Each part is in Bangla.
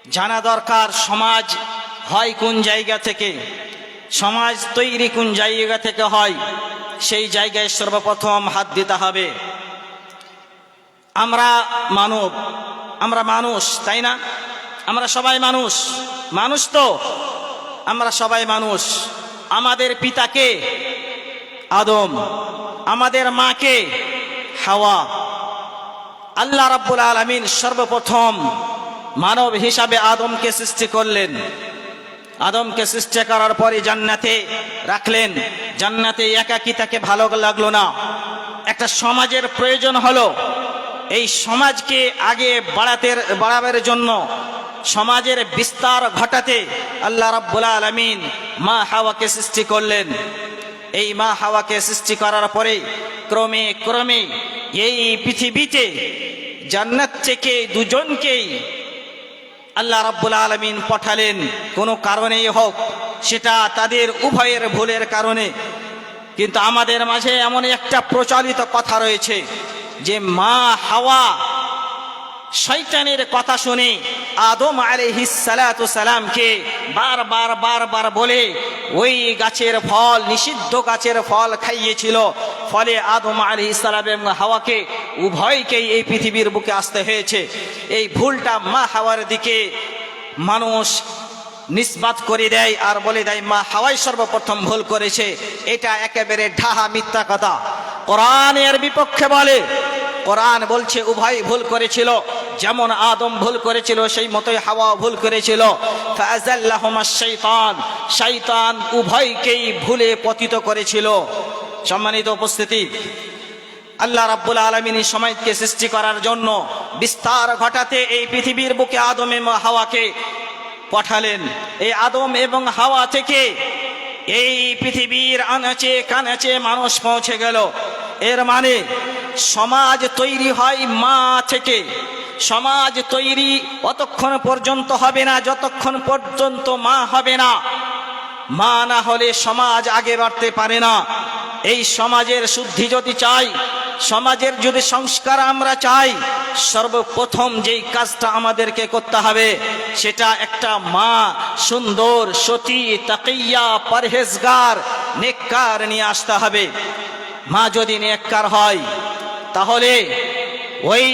জানা দরকার সমাজ হয় কোন জায়গা থেকে, সমাজ তৈরি কোন জায়গা থেকে হয়, সেই জায়গায় সর্বপ্রথম হাত দিতে হবে। আমরা মানব, আমরা মানুষ, তাই না? আমরা সবাই মানুষ, মানুষ তো আমরা সবাই মানুষ। আমাদের পিতাকে আদম, আমাদের মাকে হাওয়া। আল্লাহ রাব্বুল আলামিন সর্বপ্রথম মানব হিসাবে আদমকে সৃষ্টি করলেন। আদমকে সৃষ্টি করার পরে জান্নাতে রাখলেন। জান্নাতে একাকী তাকে ভালো লাগলো না, একটা সমাজের প্রয়োজন হলো। এই সমাজকে আগে বাড়াবার জন্য, সমাজের বিস্তার ঘটাতে আল্লাহ রাব্বুল আলামিন মা হাওয়াকে সৃষ্টি করলেন। এই মা হাওয়াকে সৃষ্টি করার পরে ক্রমে ক্রমে এই পৃথিবীতে জান্নাত থেকে দুজনকেই আল্লাহ রাব্বুল আলামিন পাঠালেন। কোনো কারণেই হোক, সেটা তাদের উভয়ের ভুলের কারণে। কিন্তু আমাদের মাঝে এমন একটা প্রচলিত কথা রয়েছে যে মা হাওয়া শয়তানের কথা শুনে আদম আলাইহিস সালাতু সালামকে বারবার বলে ওই গাছের ফল, নিষিদ্ধ গাছের ফল খাইয়েছিল। ফলে আদম আলাইহিস সালাম এবং হাওয়াকে উভয়কেই এই পৃথিবীর বুকে আসতে হয়েছে। এই ভুলটা মা হাওয়ার দিকে মানুষ নিসবাত করে দেয় আর বলে দেয় মা হাওয়াই সর্বপ্রথম ভুল করেছে। এটা একেবারে ঢাহা মিথ্যা কথা। কোরআন এর বিপক্ষে বলে। কোরআন বলছে উভয় ভুল করেছিল, যেমন আদম ভুল করেছিল সেই মতোই হাওয়া ভুল করেছিল। ফাআযাল্লাহুমাশ শাইতান, শয়তান উভয়কেই ভুলে পতিত করেছিল। সম্মানিত উপস্থিতি, আল্লাহ রাব্বুল আলামিন সমাজকে সৃষ্টি করার জন্য, বিস্তার ঘটাতে এই পৃথিবীর বুকে আদম এবং হাওয়াকে পাঠালেন। এই আদম এবং হাওয়া থেকে এই পৃথিবীর আনাচে কানাচে মানুষ পৌঁছে গেল। এর মানে সমাজ তৈরি হয় মা থেকে। সমাজ তৈরি অতক্ষণ পর্যন্ত হবে না যতক্ষণ পর্যন্ত মা হবে না। মা না হলে সমাজ আগে বাড়তে পারে না। এই সমাজের শুদ্ধি যদি চাই, সমাজের যদি সংস্কার আমরা চাই, সর্বপ্রথম যেই কাজটা আমাদেরকে করতে হবে সেটা একটা মা সুন্দর, সতী, তাকিয়া, পরহেজগার, নেককার নিয়ে আসতে হবে। মা যদি নেককার হয় তাহলে ওই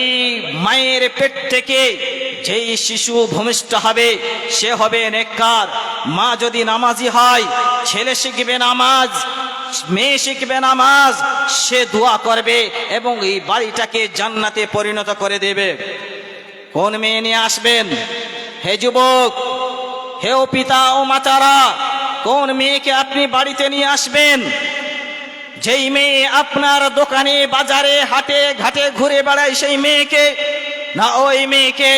মায়ের পেট থেকে যেই শিশু ভূমিষ্ঠ হবে সে হবে নেককার। মা যদি নামাজি হয়, ছেলে শিখবে নামাজ, মেয়ে শিখবে নামাজ, সে দোয়া করবে এবং এই বাড়িটাকে জান্নাতে পরিণত করে দেবে। কোন মেয়ে নিয়ে আসবেন? হে যুবক, হে ও পিতা ও মাতারা, কোন মেয়েকে আপনি বাড়িতে নিয়ে আসবেন? যেই মেয়ে আপনার দোকানে, বাজারে, হাটে ঘাটে ঘুরে বেড়ায় সেই মেয়েকে? না ওই মেয়েকে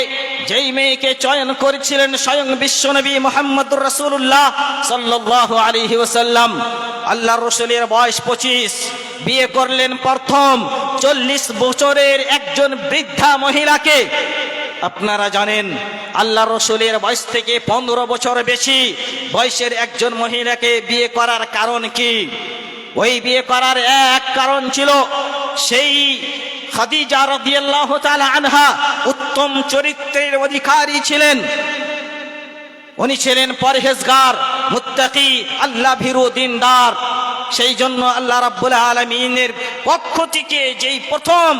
যেই মেয়েকে চয়ন করেছিলেন স্বয়ং বিশ্বনবী মুহাম্মদুর রাসূলুল্লাহ সাল্লাল্লাহু আলাইহি ওয়াসাল্লাম। আল্লাহর রাসূলের বয়স 25, বিয়ে করলেন প্রথম 40 বছরের একজন বৃদ্ধা মহিলাকে। আপনারা জানেন আল্লাহর রাসূলের বয়স থেকে 15 বছর বেশি বয়সের একজন মহিলাকে বিয়ে করার কারণ কি? ওই বিয়ে করার এক কারণ ছিল, সেই খাদিজা রাদিয়াল্লাহু তাআলা আনহা উত্তম চরিত্রের অধিকারী ছিলেন। উনি ছিলেন পরহেজগার, মুত্তাকি, আল্লাহ ভীরু, দিনদার। সেই জন্য আল্লাহ রাব্বুল আলামিনের পক্ষ থেকে যেই প্রথম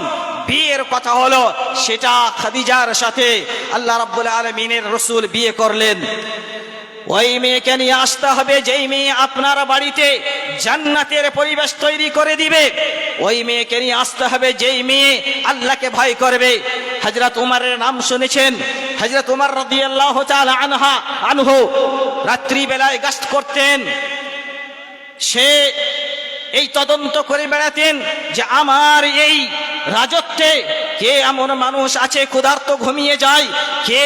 বিয়ের কথা হলো সেটা খাদিজার সাথে আল্লাহ রাব্বুল আলামিনের রাসূল বিয়ে করলেন। ওই মেয়েকে নিয়ে আসতে হবে যেই মেয়ে আপনার বাড়িতে জান্নাতের পরিবেশ তৈরি করে দিবে। ওই মেয়েকে নিয়ে আসতে হবে যেই মেয়ে আল্লাহকে ভয় করবে। হযরত উমরের নাম শুনেছেন? হযরত উমর রাদিয়াল্লাহু তাআলা আনহু রাত্রি বেলায় গশত করতেন। সে এই তদন্ত করে বেড়াতেন যে আমার এই রাজত্বে কে এমন মানুষ আছে ক্ষুধার্ত ঘুমিয়ে যায়, কে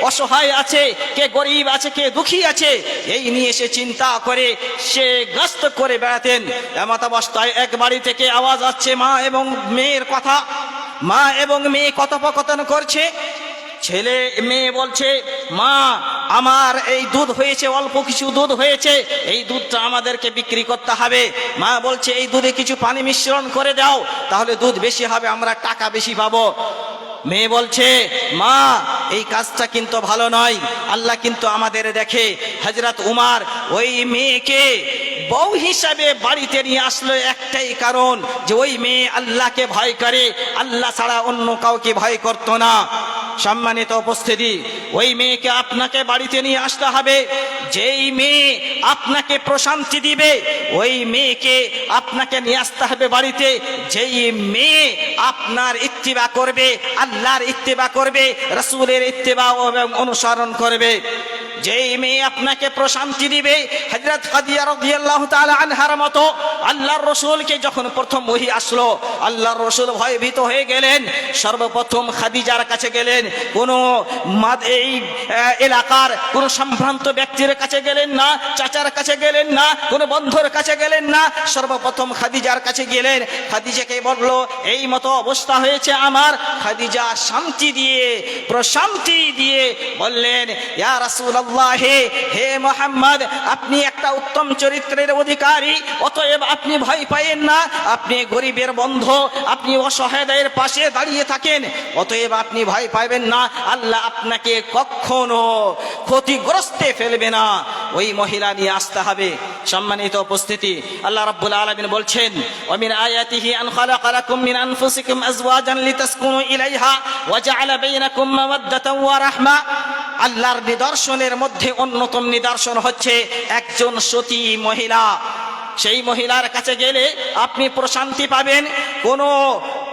অসহায় আছে, কে গরিব আছে, কে দুঃখী আছে, এই নিয়ে সে চিন্তা করে সে গশত করে বেড়াতেন। এমত অবস্থায় এক বাড়ি থেকে আওয়াজ আসছে মা এবং মেয়ের কথা। মা এবং মেয়ে কথোপকথন করছে। ছেলে মেয়ে বলছে, মা আমার এই দুধ হয়েছে, অল্প কিছু দুধ হয়েছে, এই দুধটা আমাদেরকে বিক্রি করতে হবে। মা বলছে এই দুধে কিছু পানি মিশ্রণ করে দাও, তাহলে দুধ বেশি হবে, আমরা টাকা বেশি পাবো। মেয়ে বলছে, মা এই কাজটা কিন্তু ভালো নয়, আল্লাহ কিন্তু আমাদের দেখে। হযরত উমর ওই মেয়েকে বউ হিসাবে বাড়িতে নিয়ে আসলো একটাই কারণ, যে ওই মেয়ে আল্লাহকে ভয় করে, আল্লাহ ছাড়া অন্য কাউকে ভয় করত না। সম্মানিত উপস্থিতি, ওই মেয়েকে আপনাকে বাড়িতে নিয়ে আসতে হবে। যেই মেয়ে আপনাকে প্রশান্তি দিবে, ওই মেয়েকে আপনাকে নিয়ে আসতে হবে বাড়িতে। যেই মেয়ে আপনার ইত্তিবা করবে, আল্লাহর ইত্তিবা করবে, রাসূলের ইত্তিবা এবং অনুসরণ করবে। যেই মেয়ে আপনাকে প্রশান্তি দিবে, হযরত খাদিজা রাদিয়াল্লাহু তাআলা আনহার মতো আল্লাহর রাসূলকে যখন প্রথম ওহী আসলো, আল্লাহর রাসূল ভয়ভীত হয়ে গেলেন। সর্বপ্রথম খাদিজার কাছে গেলেন, কোনো এই এলাকার কোনো সম্ভ্রান্ত ব্যক্তির কাছে গেলেন না, চাচার কাছে গেলেন না, কোনো বন্ধুর কাছে গেলেন না, সর্বপ্রথম খাদিজার কাছে গেলেন। খাদিজাকে বলল, এই মতো অবস্থা হয়েছে আমার। খাদিজা শান্তি দিয়ে, প্রশান্তি দিয়ে বললেন, ইয়া রাসূলুল্লাহ, হে মুহাম্মদ, আপনি একটা উত্তম চরিত্রের অধিকারী, অতএব আপনি ভয় পায়েন না। আপনি গরিবের বন্ধু, আপনি অসহায়দের পাশে দাঁড়িয়ে থাকেন, অতএব আপনি ভয় পাবেন না। আল্লাহ আপনাকে কখনো ক্ষতিগ্রস্তে ফেলবে না। ওই মহিলা নিয়ে আসতে হবে। সম্মানিত উপস্থিতি, আল্লাহ রাব্বুল আলামিন বলছেন, ওয়া মিন আয়াতিহি আন খালাকা লাকুম মিন আনফুসিকুম আজওয়াজান লিতাসকুনু ইলাইহা ওয়া জাআলা বাইনাকুম মাওয়াদ্দাতান ওয়া রাহমা। আল্লাহর নিদর্শনের মধ্যে অন্যতম নিদর্শন হচ্ছে একজন সতী মহিলা। সেই মহিলার কাছে গেলে আপনি প্রশান্তি পাবেন। কোনো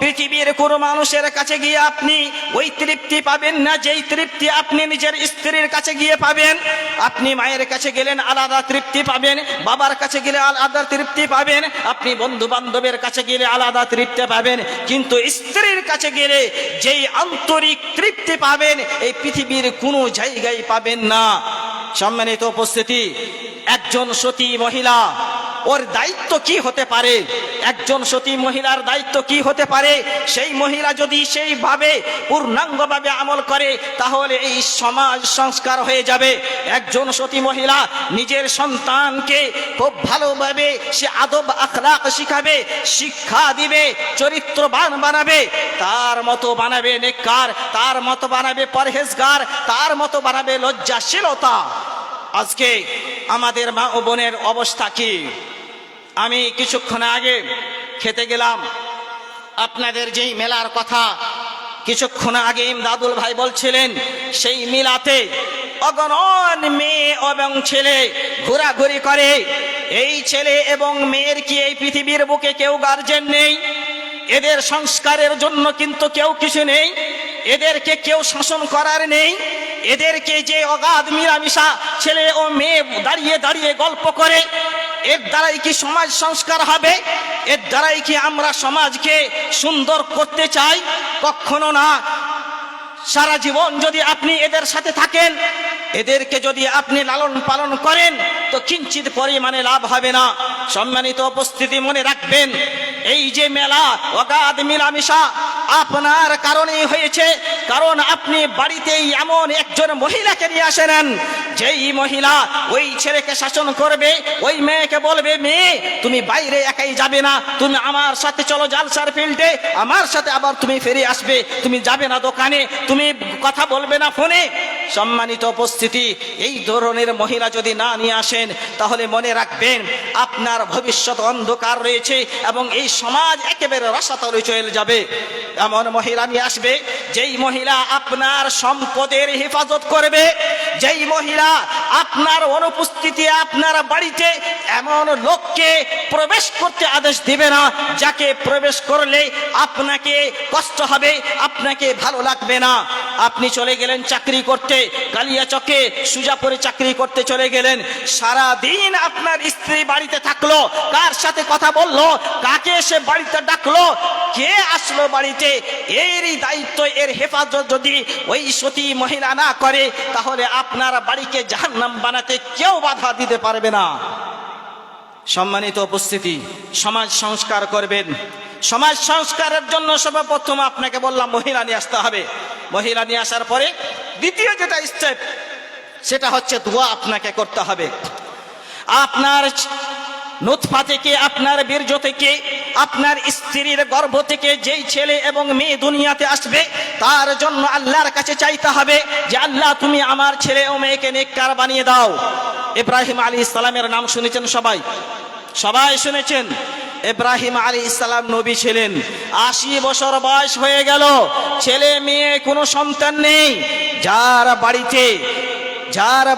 পৃথিবীর কোনো মানুষের কাছে গিয়ে আপনি ওই তৃপ্তি পাবেন না যেই তৃপ্তি আপনি নিজের স্ত্রীর কাছে গিয়ে পাবেন। আপনি মায়ের কাছে গেলেন আলাদা তৃপ্তি পাবেন, বাবার কাছে গেলে আলাদা তৃপ্তি পাবেন, আপনি বন্ধু বান্ধবের কাছে গেলে আলাদা তৃপ্তি পাবেন, কিন্তু স্ত্রীর কাছে গেলে যেই আন্তরিক তৃপ্তি পাবেন এই পৃথিবীর কোনো জায়গায় পাবেন না। সম্মানিত উপস্থিতি, একজন সতী মহিলা, ওর দায়িত্ব কি হতে পারে? একজন সতী মহিলার দায়িত্ব কি হতে পারে? সেই মহিলা যদি সেইভাবে পূর্ণাঙ্গভাবে আমল করে তাহলে এই সমাজ সংস্কার হয়ে যাবে। একজন সতী মহিলা নিজের সন্তানকে খুব ভালোভাবে সে আদব আখলাক শিখাবে, শিক্ষা দিবে, চরিত্রবান বানাবে, তার মতো বানাবে নেককার, তার মতো বানাবে পরহেজগার, তার মতো বানাবে লজ্জাশীলতা। আজকে আমাদের মা ও বোনের অবস্থা কি? আমি কিছুক্ষণ আগে খেতে গেলাম, আপনাদের যেই মেলার কথা কিছুক্ষণ আগে ইমদাদুল ভাই বলছিলেন, সেই মেলাতে অগণন মেয়ে এবং ছেলে ঘোরাঘুরি করে। এই ছেলে এবং মেয়ের কি এই পৃথিবীর বুকে কেউ গার্জেন নেই? এদের সংস্কারের জন্য কিন্তু কেউ কিছু নেই, এদেরকে কেউ শাসন করার নেই। এদেরকে যে অগাধ মিলামিশা ছেলে ও মেয়ে দাঁড়িয়ে দাঁড়িয়ে গল্প করে, এর দ্বারাই কি সমাজ সংস্কার হবে? এর দ্বারাই কি আমরা সমাজকে সুন্দর করতে চাই? কখনো না। সারা জীবন যদি আপনি এদের সাথে থাকেন, এদেরকে যদি আপনি লালন পালন করেন, তো কিঞ্চিত পরিমাণে লাভ হবে না। সম্মানিত উপস্থিতি, মনে রাখবেন, এই যে মেলা অগাধ মিলামিশা আপনার কারণেই হয়েছে। কারণ আপনি বাড়িতেই এমন একজন মহিলাকে নিয়ে আসেন, যেই মহিলা ওই ছেলেকে শাসন করবে, ওই মেয়েকে বলবে, মেয়ে তুমি বাইরে একাই যাবে না, তুমি আমার সাথে চলো জালসার ফিল্ডে, আমার সাথে আবার তুমি ফিরে আসবে, তুমি যাবে না দোকানে, তুমি কথা বলবে না ফোনে। সম্মানিত উপস্থিতি, এই ধরনের মহিলা যদি না নিয়ে আসেন তাহলে মনে রাখবেন আপনার ভবিষ্যৎ অন্ধকার রয়েছে এবং এই সমাজ একেবারে রসাতলে চলে যাবে। এমন মহিলা নিয়ে আসবে যেই মহিলা আপনার সম্পদের হেফাজত করবে, যেই মহিলা আপনার অনুপস্থিতি আপনার বাড়িতে এমন লোককে প্রবেশ করতে আদেশ দিবে না, যাকে প্রবেশ করলে আপনাকে কষ্ট হবে, আপনাকে ভালো লাগবে না। আপনি চলে গেলেন চাকরি করতে, কালিয়াচকে সুজাপুরে চাকরি করতে চলে গেলেন, সারা দিন আপনার স্ত্রী বাড়িতে থাকলো, কার সাথে কথা বললো, কাকে এসে বাড়িতে ডাকলো, কে আসলো বাড়িতে, এরই দায়িত্ব, এর হেফাজত যদি ওই সতী মহিলা না করে তাহলে আপনার বাড়িকে জাহান্নাম বানাতে কেউ বাধা দিতে পারবে না। সম্মানিত উপস্থিতি, সমাজ সংস্কার করবেন। সমাজ সংস্কারের জন্য সর্বপ্রথম আপনাকে বললাম মহিলা নিয়ে আসতে হবে। মহিলা নিয়ে আসার পরে দ্বিতীয় যেটা স্টেপ, সেটা হচ্ছে দোয়া আপনাকে করতে হবে। আপনার নুতফা থেকে, আপনার বীর্য থেকে আপনার স্ত্রীর গর্ভ থেকে যেই ছেলে এবং মেয়ে দুনিয়াতে আসবে তার জন্য আল্লাহর কাছে চাইতে হবে যে আল্লাহ তুমি আমার ছেলে ও মেয়েকে নেককার বানিয়ে দাও। ইব্রাহিম আলাইহিস সালামের নাম শুনেছেন সবাই, সবাই শুনেছেন। ইব্রাহিম আলাইহিস সালাম নবী ছিলেন। 80 বছর বয়স হয়ে গেল, ছেলে মেয়ে কোনো সন্তান নেই। যার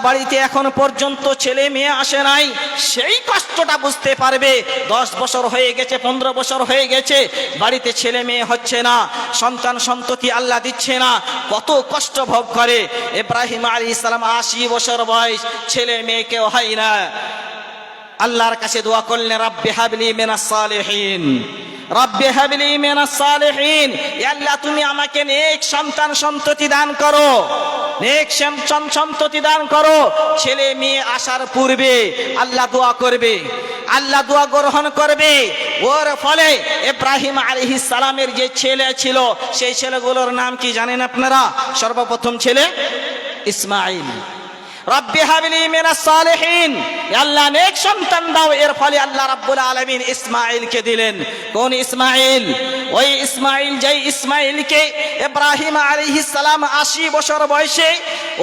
বাড়িতে এখন পর্যন্ত ছেলে মেয়ে আসে নাই, সেই কষ্টটা বুঝতে পারবে। 10 বছর হয়ে গেছে, 15 বছর হয়ে গেছে, বাড়িতে ছেলে মেয়ে হচ্ছে না, সন্তান সন্ততি আল্লাহ দিচ্ছে না, কত কষ্ট ভোগ করে। ইব্রাহিম আলাইহিস সালাম 80 বছর বয়স, ছেলে মেয়ে কেউ হয় না। আল্লাহর কাছে দোয়া করলেন, রাব্বি হাবলি মিনাস সালিহিন, রাব্বি হাবলি মিনাস সালিহিন, আল্লাহ তুমি আমাকে নেক সন্তান সন্ততি দান করো, নেক সন্ততি দান করো। ছেলে মেয়ে আসার পূর্বে আল্লাহ দোয়া করবে, আল্লাহ দোয়া গ্রহণ করবে। ওর ফলে ইব্রাহিম আলাইহিস সালামের যে ছেলে ছিল, সেই ছেলেগুলোর নাম কি জানেন আপনারা? সর্বপ্রথম ছেলে ইসমাঈল। রব্বি হাবলি মিনাস সালিহিন, আল্লাহ নেক সন্তান দাও। এর ফলে আল্লাহ রাব্বুল আলামিন ইসমাঈলকে দিলেন। কোন ইসমাঈল? ওই ইসমাঈল, যেই ইসমাঈলকে ইব্রাহিম আলাইহিস সালাম 80 বছর বয়সে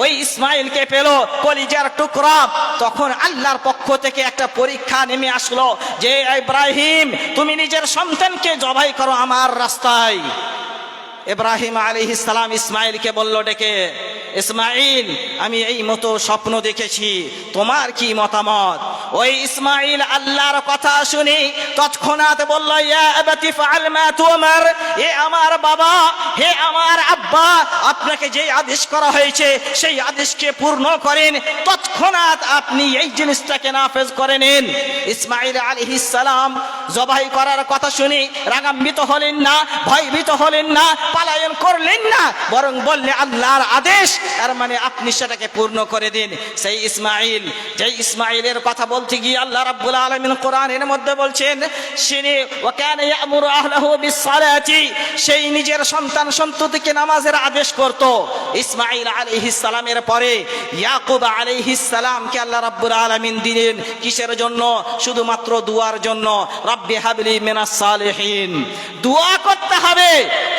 ওই ইসমাঈলকে পেল, কলিজার টুকরা। তখন আল্লাহর পক্ষ থেকে একটা পরীক্ষা নেমে আসলো যে ইব্রাহিম তুমি নিজের সন্তানকে জবাই করো আমার রাস্তায়। ইব্রাহিম আলাইহিস সালাম ইসমাঈলকে বলল ডেকে, ইসমাঈল আমি এই মতো স্বপ্ন দেখেছি, তোমার কি মতামত? ওই ইসমাঈল আল্লাহর কথা শুনে তৎক্ষণাৎ বলল, ইয়া আবাতি ফাআল মা তুমার, হে আমার বাবা, হে আমার আব্বা, আপনাকে যে আদেশ করা হয়েছে সেই আদেশকে পূর্ণ করেন, তৎক্ষণাৎ আপনি এই জিনিসটাকে নাফেজ করে নেন। ইসমাঈল আলাইহিস সালাম জবাই করার কথা শুনে রাগান্বিত হলেন না, ভয়ভীত হলেন না, পালায়ন করলেন না, বরং বললেন আল্লাহর আদেশ, তার মানে আপনি সেটাকে পূর্ণ করে দিন। সেই ইসমাঈল, যেই ইসমাঈলের কথা বলতে গিয়ে আল্লাহ রাব্বুল আলামিন কোরআনের মধ্যে বলছেন, সিনি ওয়া কানা ইয়ামুরু আহলাহু বিসসালাতি, সেই নিজের সন্তান সন্ততিকে নামাজের আদেশ করত। ইসমাঈল আলাইহিস সালামের পরে ইয়াকুব আলাইহিস সালামকে আল্লাহ রাব্বুল আলামিন দিলেন কিসের জন্য? শুধুমাত্র দুয়ার জন্য। রব্বি হাবলি মিনাস সালিহিন, দোয়া করতে হবে।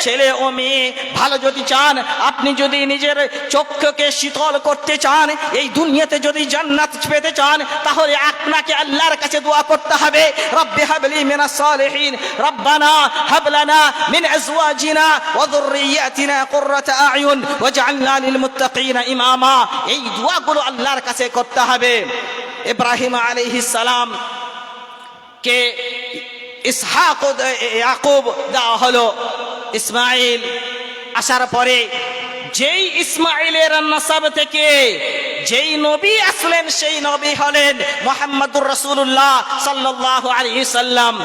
ছেলে ও মেয়ে ভালো যদি চান, আপনি যদি নিজের চক্ষুকে শীতল করতে চান, এই দুনিয়াতে যদি জান্নাত পেতে চান, তাহলে আপনাকে আল্লাহর কাছে দোয়া করতে হবে, রব্বি হাবলি মিনাস সালিহিন, রব্বানা হাব লানা মিন আজওয়াজিনা ওয়া যুররিয়াতিনা কুররাতা আ'য়ুন ওয়াজআলনা লিল মুত্তাকিনা ইমামা। এই দোয়াগুলো আল্লাহর কাছে করতে হবে। ইব্রাহিম আলাইহিস সালাম কে ইসহাক ও ইয়াকুব দেওয়া হলো। ইসমাঈল আসার পরে যেই ইসমাঈলের নাসাব থেকে যেই নবী আসলেন, সেই নবী হলেন মুহাম্মদুর রাসূলুল্লাহ সাল্লাল্লাহু আলাইহি সাল্লাম।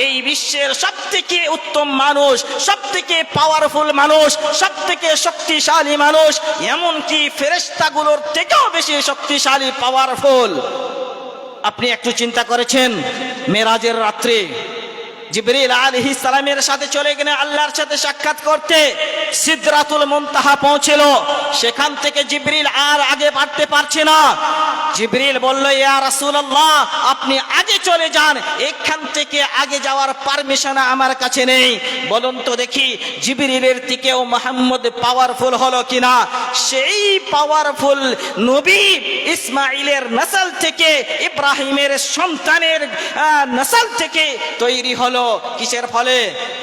এই বিশ্বের সবথেকে উত্তম মানুষ, সবথেকে পাওয়ারফুল মানুষ, সবথেকে শক্তিশালী মানুষ, এমনকি ফেরেশতাগুলোর থেকেও বেশি শক্তিশালী, পাওয়ারফুল। আপনি একটু চিন্তা করেছেন, মেরাজের রাত্রে জিবরিল আলাইহিস সালামের সাথে চলে গেলেন আল্লাহর সাথে সাক্ষাৎ করতে। সিদরাতুল মুনতাহা পৌঁছলো, সেখান থেকে জিবরিল আর আগে বাড়তে পারছে না। জিবরিল বলল, ইয়া রাসূলুল্লাহ আপনি আগে চলে যান, এখান থেকে আগে যাওয়ার পারমিশন আমার কাছে নেই। বলুন তো দেখি জিবরিলের থেকেও মুহাম্মদ পাওয়ারফুল হলো কিনা? সেই পাওয়ারফুল নবী ইসমাঈলের নসল থেকে, ইব্রাহিমের সন্তানের নসল থেকে তৈরি হলো। কিসের ফলে?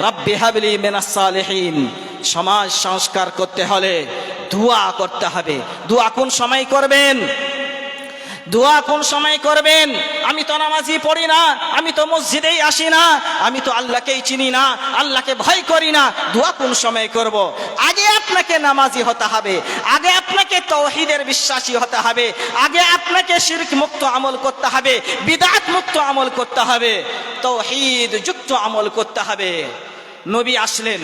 রব্বি হাবলি মিনাস সালিহিন। সমাজ সংস্কার করতে হলে দোয়া করতে হবে। দোয়া কোন সময় করবেন? দোয়া কোন সময় করবেন? আমি তো নামাজি পড়ি না, আমি তো মসজিদেই আসি না, আমি তো আল্লাহকেই চিনি না, আল্লাহকে ভয় করি না, দোয়া কোন সময় করব? আগে আপনাকে নামাজি হতে হবে, আগে আপনাকে তাওহীদের বিশ্বাসী হতে হবে, আগে আপনাকে শিরক মুক্ত আমল করতে হবে, বিদআত মুক্ত আমল করতে হবে, তাওহীদ যুক্ত আমল করতে হবে। নবী আসলেন,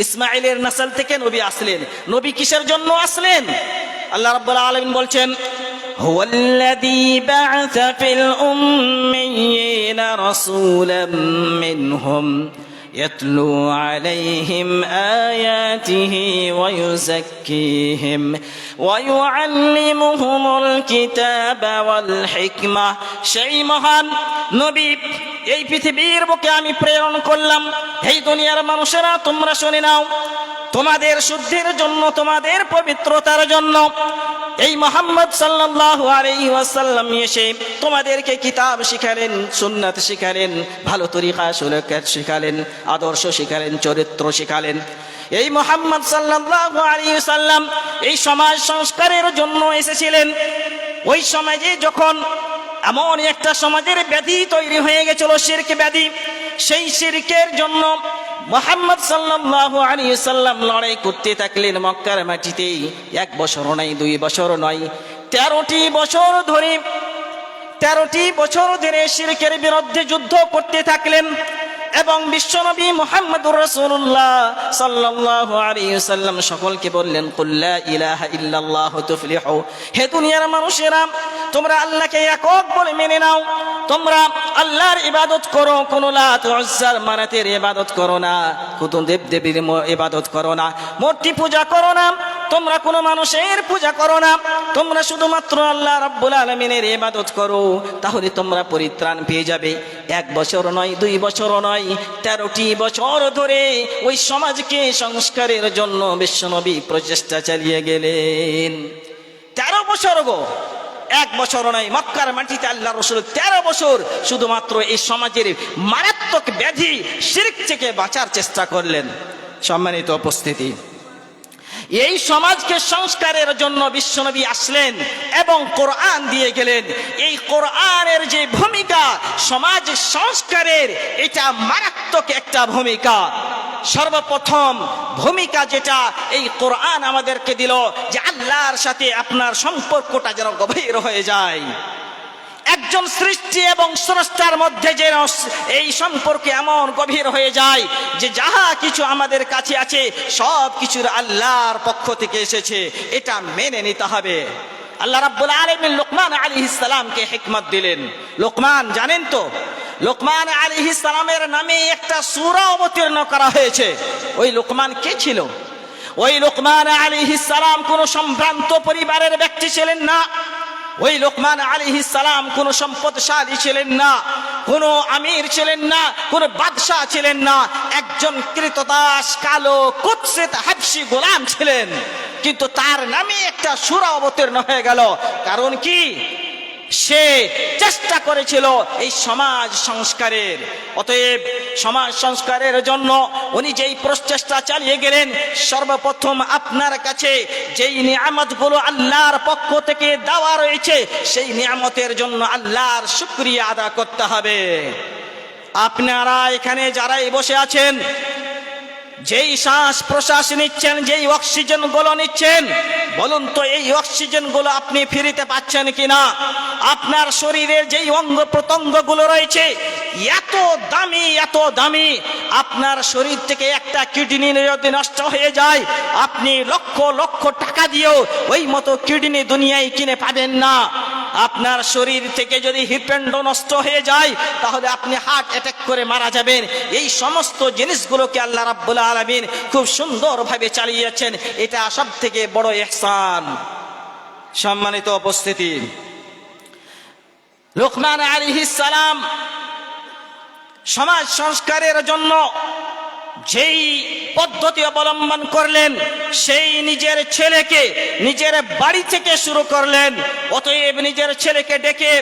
ইসমাঈলের নসল থেকে নবী আসলেন। নবী কিসের জন্য আসলেন? আল্লাহ রাব্বুল আলামিন বলছেন, هو الذي بعث في الأميين رسولا منهم يتلو عليهم آياته ويزكيهم ويعلمهم الكتاب والحكمة। সেই মহান নবী এই পৃথিবীর বুকে আমি প্রেরণ করলাম। এই দুনিয়ার মানুষেরা তোমরা শুনে নাও, তোমাদের শুদ্ধির জন্য, তোমাদের পবিত্রতার জন্য এই মুহাম্মদ সাল্লাল্লাহু আলাইহি ওয়াসাল্লাম এসে তোমাদেরকে কিতাব শিখালেন, সুন্নাত শিখালেন, ভালো তরিকা সুলুক শিখালেন, আদর্শ শিখালেন, চরিত্র শিখালেন। এই মুহাম্মদ সাল্লাল্লাহু আলাইহি ওয়াসাল্লাম এই সমাজ সংস্কারের জন্য এসেছিলেন। ওই সমাজে যখন এমন একটা সমাজের ব্যাধি তৈরি হয়ে গেছিল, শিরক ব্যাধি, সেই শিরকের জন্য মুহাম্মদ সাল্লাল্লাহু আলাইহি ওয়াসাল্লাম লড়াই করতে থাকলেন মক্কার মাটিতে। 1 বছর নয়, 2 বছর নয়, 13টি বছর ধরে শিরকের বিরুদ্ধে যুদ্ধ করতে থাকলেন। এবং বিশ্বনবী মুহাম্মদুর রাসূলুল্লাহ সাল্লাল্লাহু আলাইহি ওয়াসাল্লাম সকলকে বললেন, কুল লা ইলাহা ইল্লাল্লাহ তুফলিহু। হে দুনিয়ার মানুষেরা, তোমরা আল্লাহকে একক বলে মেনে নাও, তোমরা আল্লাহর ইবাদত করো, কোন লাত উজ্জার মানাতের ইবাদত করো না, কোন দেবদেবীর ইবাদত করো না, মূর্তি পূজা করো না, তোমরা কোন মানুষের পূজা করো না, তোমরা শুধুমাত্র আল্লাহ রাব্বুল আলামিনের ইবাদত করো, তাহলে তোমরা পরিত্রাণ পেয়ে যাবে। 1 বছর নয়, 2 বছর নয়, 13টি বছর ধরে ওই সমাজকে সংস্কারের জন্য বিশ্বনবী প্রচেষ্টা চালিয়ে গেলেন। 13 বছর গো, 1 বছর নয়, মক্কার মাটিতে আল্লাহ রাসূল 13 বছর শুধুমাত্র এই সমাজের মারাত্মক ব্যাধি শিরক থেকে বাঁচার চেষ্টা করলেন। সম্মানিত উপস্থিতি, এই সমাজকে সংস্কারের জন্য বিশ্বনবী আসলেন এবং কোরআন দিয়ে গেলেন। এই কোরআনের যে ভূমিকা সমাজ সংস্কারের, এটা মারাত্মক একটা ভূমিকা। সর্বপ্রথম ভূমিকা যেটা এই কোরআন আমাদেরকে দিল, যে আল্লাহর সাথে আপনার সম্পর্কটা যেন গভীর হয়ে যায়। একজন সৃষ্টি এবং স্রষ্টার মধ্যে যে এই সম্পর্ক এমন গভীর হয়ে যায় যে যাহা কিছু আমাদের কাছে আছে সব কিছুর আল্লাহর পক্ষ থেকে এসেছে, এটা মেনে নিতে হবে। আল্লাহ রাব্বুল আলামিন লোকমান আলাইহিস সালামকে হিকমত দিলেন। লোকমান জানেন তো, লোকমান আলাইহিস সালামের নামে একটা সূরা অবতীর্ণ করা হয়েছে। ওই লোকমান কে ছিল? ওই লোকমান আলাইহিস সালাম কোন সম্ভ্রান্ত পরিবারের ব্যক্তি ছিলেন না। ওই লোকমান আলাইহিস সালাম কোন সম্পদশালী ছিলেন না, কোন আমির ছিলেন না, কোন বাদশাহ ছিলেন না। একজন কৃতদাস, কালো কুৎসিত হাবশী গোলাম ছিলেন। কিন্তু তার নামে একটা সূরা অবতীর্ণ হয়ে গেল। কারণ কি? সে চেষ্টা করেছিল এই সমাজ সংস্কারের। অতএব সমাজ সংস্কারের জন্য উনি যেই প্রচেষ্টা চালিয়ে গেলেন, সর্বপ্রথম আপনার কাছে যেই নিয়ামতগুলো আল্লাহর পক্ষ থেকে দেওয়া রয়েছে, সেই নিয়ামতের জন্য আল্লাহর শুকরিয়া আদা করতে হবে। আপনারা এখানে যারাই বসে আছেন, যেই শ্বাস প্রশ্বাস নিচ্ছেন, যেই অক্সিজেন গুলো নিচ্ছেন, বলুন তো এই অক্সিজেন গুলো আপনি ফিরিতে পাচ্ছেন কিনা? আপনার শরীরের যেই অঙ্গ প্রত্যঙ্গ গুলো রয়েছে এত দামি, এত দামি, আপনার শরীর থেকে একটা কিডনি যদি নষ্ট হয়ে যায়, আপনি লক্ষ লক্ষ টাকা দিয়েও ওই মতো কিডনি দুনিয়ায় কিনে পাবেন না। আপনার শরীর থেকে যদি হৃৎপিণ্ড নষ্ট হয়ে যায়, তাহলে আপনি হার্ট অ্যাটাক করে মারা যাবেন। এই সমস্ত জিনিসগুলোকে আল্লাহ রাব্বুল আলামিন খুব সুন্দরভাবে চালিয়েছেন। এটা সব থেকে বড় ইহসান। সম্মানিত উপস্থিতি, লোকমান আলাইহিস সালাম সমাজ সংস্কারের জন্য যেই পদ্ধতি অবলম্বন করলেন, সেই নিজের ছেলেকে নিজের বাড়ি থেকে শুরু করলেন। অতএব নিজের ছেলেকে ডেকে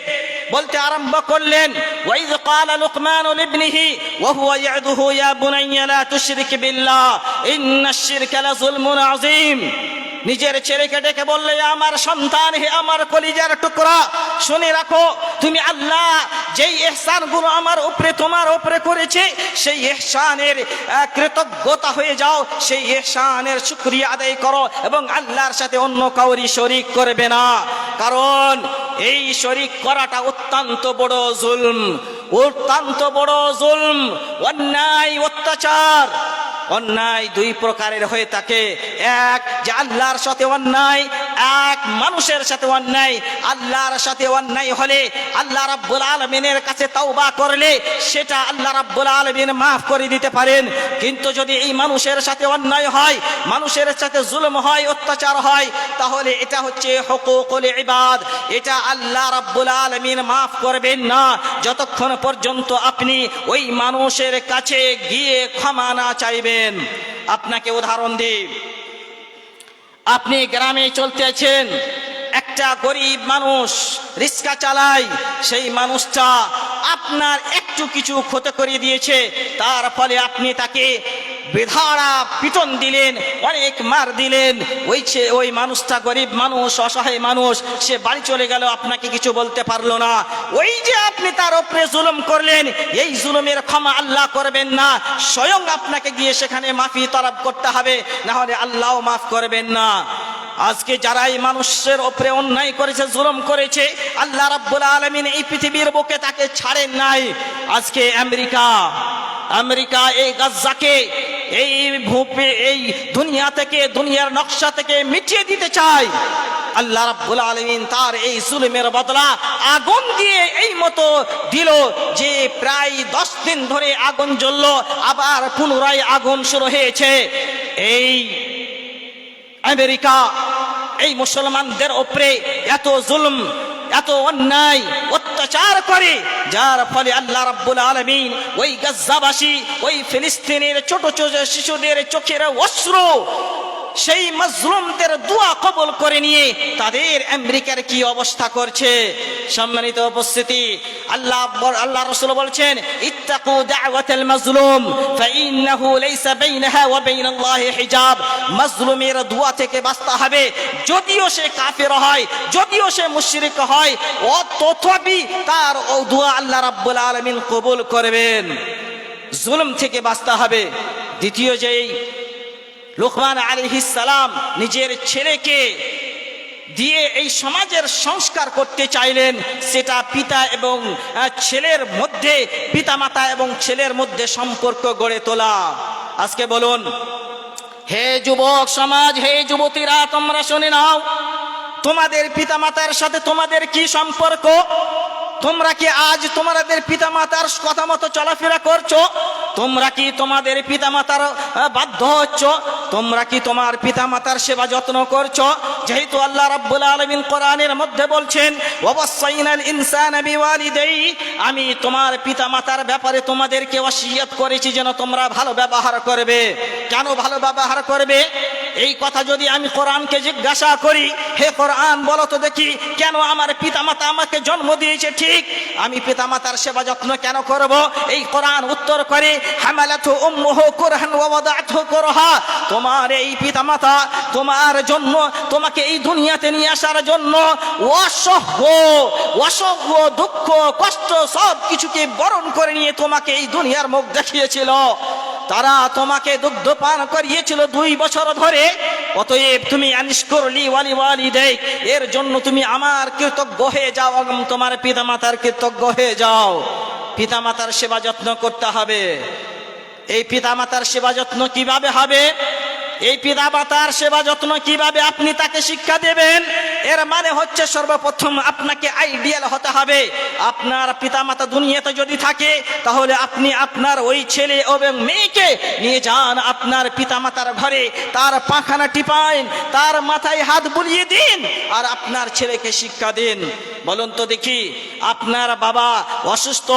বলতে আরম্ভ করলেন, ওয়াইয ক্বালা লুকমানু লিবনিহি ওয়া হুয়া ইয়াদুহু ইয়া বুনাইয়া লা তুশরিক বিল্লাহ ইন্নাশ শিরকা লাযুলমুন আযীম। নিজের ছেলেকে ডেকে বললে, আমার সন্তান, হে আমার কলিজার টুকরা, শুনে রাখো, তুমি আল্লাহ যেই ইহসানগুলো আমার উপরে, তোমার উপরে করেছে, সেই ইহসানের কৃতজ্ঞতা হয়ে যাও, সেই ইহসানের শুকরিয়া আদায় করো এবং আল্লাহর সাথে অন্য কাউরি শরীক করবে না। কারণ এই শরীক করাটা অত্যন্ত বড় জুলম, অত্যন্ত বড় জুলম, অন্যায়, অত্যাচার। অন্যায় 2 প্রকারের হয়ে থাকে। এক, যে আল্লাহর সাথে অন্যায়, এক মানুষের সাথে অন্যায়, আল্লাহর সাথে অন্যায় হলে আল্লাহ রাব্বুল আলামিনের কাছে তওবা করলে সেটা আল্লাহ রাব্বুল আলামিন মাফ করে দিতে পারেন। কিন্তু যদি এই মানুষের সাথে অন্যায় হয়, মানুষের সাথে জুলুম হয়, অত্যাচার হয়, তাহলে এটা হচ্ছে হুকুকুল ইবাদ, এটা আল্লাহ রাব্বুল আলামিন মাফ করবেন না যতক্ষণ পর্যন্ত আপনি ওই মানুষের কাছে গিয়ে ক্ষমা না চাইবেন। আপনাকে উদাহরণ দিই, আপনি গ্রামে চলতেছেন, একটা গরিব মানুষ রিক্সা চালায়, সেই মানুষটা আপনার একটু কিছু ক্ষতি করে দিয়েছে, তার ফলে আপনি তাকে বেধাড়া পিটন দিলেন, অনেক মার দিলেন। ওই মানুষটা গরিব মানুষ, অসহায় মানুষ, সে বাড়ি চলে গেল, আপনাকে কিছু বলতে পারলো না। ওই যে আপনি তার উপরে জুলুম করলেন, এই জুলুমের ক্ষমা আল্লাহ করবেন না, স্বয়ং আপনাকে গিয়ে সেখানে মাফি তলব করতে হবে, না হলে আল্লাহও মাফ করবেন না। আজকে যারা এই মানুষের উপরে অন্যায় করেছে, জুলুম করেছে, আল্লাহ রাব্বুল আলামিন এই পৃথিবীর বুকে তাকে ছাড়েন নাই। আজকে আমেরিকা এই গাজ্জাকে এই দুনিয়া থেকে, দুনিয়ার নকশা থেকে মিটিয়ে দিতে চায়। আল্লাহ রাব্বুল আলামিন তার এই জুলুমের বদলা আগুন দিয়ে এই মতো দিল যে প্রায় 10 দিন ধরে আগুন জ্বললো, আবার পুনরায় আগুন শুরু হয়েছে। এই আমেরিকা এই মুসলমানদের উপরে এত জুলুম, এত অন্যায় অত্যাচার করে, যার ফলে আল্লাহ রাব্বুল আলামিন ওই গাজ্জাবাসী, ওই ফিলিস্তিনের ছোট ছোট শিশুদের চোখের অশ্রু, সেই মাজলুমদের দোয়া কবুল করে নিয়ে তাদের আমেরিকার কি অবস্থা করছে। সম্মানিত উপস্থিতি, আল্লাহ রাসূল বলছেন, ইত্তাকু দাওয়াতাল মাজলুম ফাইন্নাহু লাইসা বাইনাহা ওয়া বাইনাল্লাহি হিজাব। মাজলুমের দোয়া থেকে বাঁচতে হবে, যদিও সে কাফের হয়, যদিও সে মুশরিক হয়, তথাপি তার ও দোয়া আল্লাহ রাব্বুল আলামিন কবুল করবেন। জুলুম থেকে বাঁচতে হবে। দ্বিতীয় যেই লুকমান আলাইহিস সালাম নিজের ছেলেকে দিয়ে এই সমাজের সংস্কার করতে চাইলেন, সেটা পিতা এবং ছেলের মধ্যে, পিতামাতা এবং ছেলের মধ্যে সম্পর্ক গড়ে তোলা। আজকে বলুন, হে যুবক সমাজ, হে যুবতীরা, তোমরা শুনে নাও, তোমাদের পিতামাতার সাথে তোমাদের কি সম্পর্ক? তোমরা কি আজ তোমাদের পিতামাতার কথা মতো চলাফেরা করছো? তোমরা কি তোমাদের পিতামাতার বাধ্য হচ্ছ? তোমরা কি তোমার পিতামাতার সেবা যত্ন করছো? যেহেতু আল্লাহ রাব্বুল আলামিন কোরআনের মধ্যে বলছেন, ওয়াসাইনাল ইনসানা বিওয়ালিদাই, আমি তোমার পিতামাতার ব্যাপারে তোমাদেরকে ওসিয়ত করেছি যেন তোমরা ভালো ব্যবহার করবে। কেন ভালো ব্যবহার করবে? এই কথা যদি আমি কোরআনকে জিজ্ঞাসা করি, হে কোরআন বলো তো দেখি, কেন আমার পিতামাতা আমাকে জন্ম দিয়েছে ঠিক, আমি পিতামাতার সেবা যত্ন কেন করব? এই কোরআন উত্তর করে, হামালাতু উম্মুহু কুরহান ওয়া ওয়াদাআতহু কুরহা, তোমার এই পিতামাতা তোমার জন্য, তোমাকে এই দুনিয়াতে নিয়ে আসার জন্য অসহ্য দুঃখ কষ্ট সব কিছুকে বরণ করে নিয়ে তোমাকে এই দুনিয়ার মুখ দেখিয়েছিল। তারা তোমাকে দুগ্ধ পান করিয়েছিল 2 বছর ধরে। অতএব তুমি আনিশকুরলি ওয়ালিদাইক, এর জন্য তুমি আমার কৃতজ্ঞ হয়ে যাও এবং তোমার পিতামাতার কৃতজ্ঞ হয়ে যাও। পিতামাতার সেবা যত্ন করতে হবে। এই পিতামাতার সেবা যত্ন কিভাবে হবে? এই পিতামাতার সেবা যত্ন কিভাবে আপনি তাকে শিক্ষা দেবেন? এর মানে হচ্ছে সর্বপ্রথম আপনাকে আইডিয়াল হতে হবে। আপনার পিতামাতা দুনিয়াতে যদি থাকে, তাহলে আপনি আপনার ওই ছেলে এবং মেয়েকে নিয়ে যান আপনার পিতামাতার ঘরে, তার পাখানা টিপাইন, তার মাথায় হাত বুলিয়ে দিন, আর আপনার ছেলেকে শিক্ষা দিন। বলুন তো দেখি, আপনার বাবা অসুস্থ,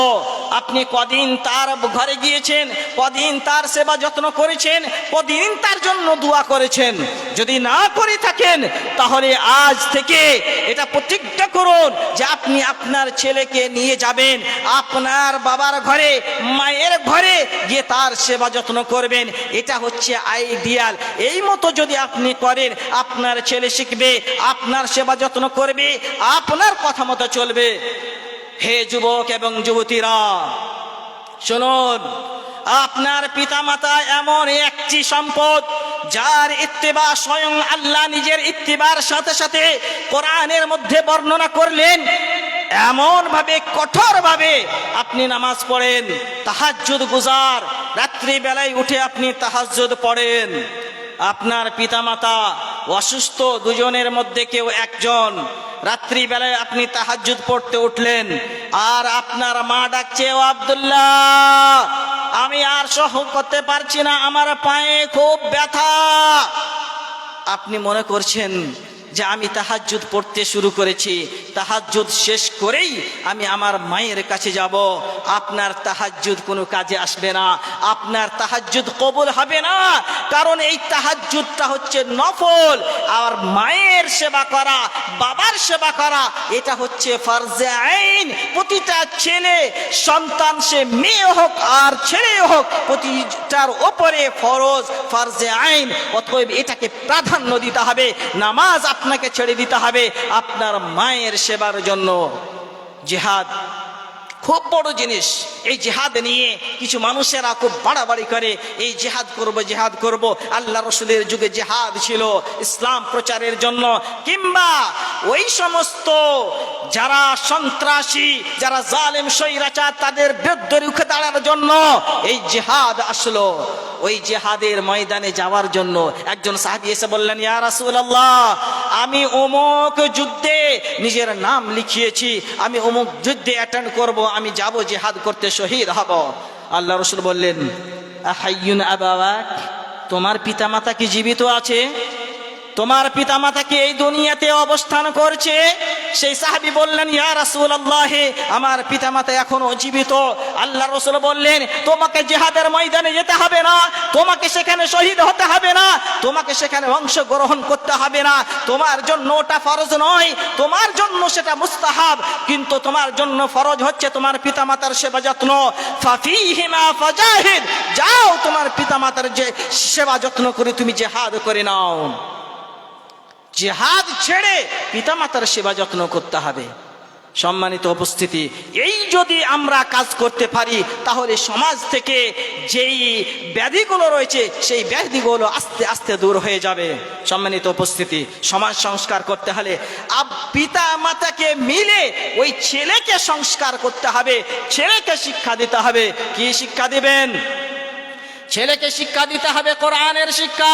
আপনি কদিন তার ঘরে গিয়েছেন, কদিন তার সেবা যত্ন করেছেন, কদিন তার জন্য দোয়া করেছেন? যদি না করে থাকেন, তাহলে আজ থেকে এটা প্রতিজ্ঞা করুন যে আপনি আপনার ছেলেকে নিয়ে যাবেন আপনার বাবার ঘরে, মায়ের ঘরে গিয়ে তার সেবা যত্ন করবেন। এটা হচ্ছে আইডিয়াল। এই মতো যদি আপনি করেন, আপনার ছেলে শিখবে, আপনার সেবা যত্ন করবে, আপনার কথা মতো চলবে। হে যুবক এবং যুবতীরা, শুনুন, আপনার পিতামাতা এমন একটি সম্পদ, যার ইত্তিবা স্বয়ং আল্লাহ নিজের ইত্তিবার সাথে সাথে কোরআনের মধ্যে বর্ণনা করলেন। এমন ভাবে, কঠোর ভাবে আপনি নামাজ পড়েন, তাহাজ্জুদ গুজার, রাত্রি বেলায় উঠে আপনি তাহাজ্জুদ পড়েন। আপনার পিতামাতা অসুস্থ দুজনের মধ্যে কেউ একজন, রাত্রিবেলায় আপনি তাহাজ্জুদ পড়তে উঠলেন, আর আপনার মা ডাকছে, ও আব্দুল্লাহ আমি আর সহ্য করতে পারছি না, আমার পায়ে খুব ব্যথা। আপনি মনে করছেন যে আমি তাহাজ্জুদ পড়তে শুরু করেছি, তাহাজ্জুদ শেষ করেই আমি আমার মায়ের কাছে যাব। আপনার তাহাজ্জুদ কোনো কাজে আসবে না, আপনার তাহাজ্জুদ কবুল হবে না, কারণ এই তাহাজ্জুদটা হচ্ছে নফল। আর মায়ের সেবা করা, বাবার সেবা করা, এটা হচ্ছে ফরজে আইন। প্রতিটা ছেলে সন্তান, সে মেয়ে হোক আর ছেলে হোক, প্রতিটার ওপরে ফরজ, ফরজে আইন। অতএব এটাকে প্রাধান্য দিতে হবে। নামাজ আপনাকে ছেড়ে দিতে হবে আপনার মায়ের সেবার জন্য। জিহাদ খুব বড় জিনিস। এই জিহাদ নিয়ে কিছু মানুষেরা খুব বাড়াবাড়ি করে, এই জিহাদ করব, জিহাদ করব। আল্লাহ রসুলের যুগে জিহাদ ছিল ইসলাম প্রচারের জন্য, কিংবা ওই সমস্ত যারা সন্ত্রাসী, যারা জালেম স্বৈরাচার, তাদের বিরুদ্ধে রুখে দাঁড়ানোর জন্য এই জিহাদ আসলো। ওই জিহাদের ময়দানে যাওয়ার জন্য একজন সাহাবী এসে বললেন, ইয়া রাসূলুল্লাহ আমি অমুক যুদ্ধে নিজের নাম লিখিয়েছি, আমি অমুক যুদ্ধে অ্যাটেন্ড করব, আমি যাব জিহাদ করতে, শহীদ হব। আল্লাহ রাসূল বললেন, আহাইয়ুন আবাওয়াক, তোমার পিতামাতা কি জীবিত আছে? তোমার পিতামাতা কি এই দুনিয়াতে অবস্থান করছে? সেই সাহাবী বললেন, ইয়া রাসূলুল্লাহ আমার পিতামাতা এখনো জীবিত। আল্লাহ রাসূল বললেন, তোমাকে জিহাদের ময়দানে যেতে হবে না, তোমাকে সেখানে শহীদ হতে হবে না, তোমাকে সেখানে অংশগ্রহণ করতে হবে না। তোমার জন্য ওটা ফরজ নয়, তোমার জন্য সেটা মুস্তাহাব, কিন্তু তোমার জন্য ফরজ হচ্ছে তোমার পিতামাতার সেবা যত্ন। ফাফিহিমা ফাজাহিদ, যাও তোমার পিতামাতার যে সেবা যত্ন করে তুমি জিহাদ করে নাও। জিহাদ ছেড়ে পিতামাতার সেবা যত্ন করতে হবে। সম্মানিত উপস্থিতি, এই যদি আমরা কাজ করতে পারি তাহলে সমাজ থেকে যেই ব্যাধিগুলো রয়েছে সেই ব্যাধিগুলো আস্তে আস্তে দূর হয়ে যাবে। সম্মানিত উপস্থিতি, সমাজ সংস্কার করতে হলে পিতা মাতাকে মিলে ওই ছেলেকে সংস্কার করতে হবে, ছেলেকে শিক্ষা দিতে হবে। কি শিক্ষা দিবেন? ছেলেকে শিক্ষা দিতে হবে কোরআনের শিক্ষা,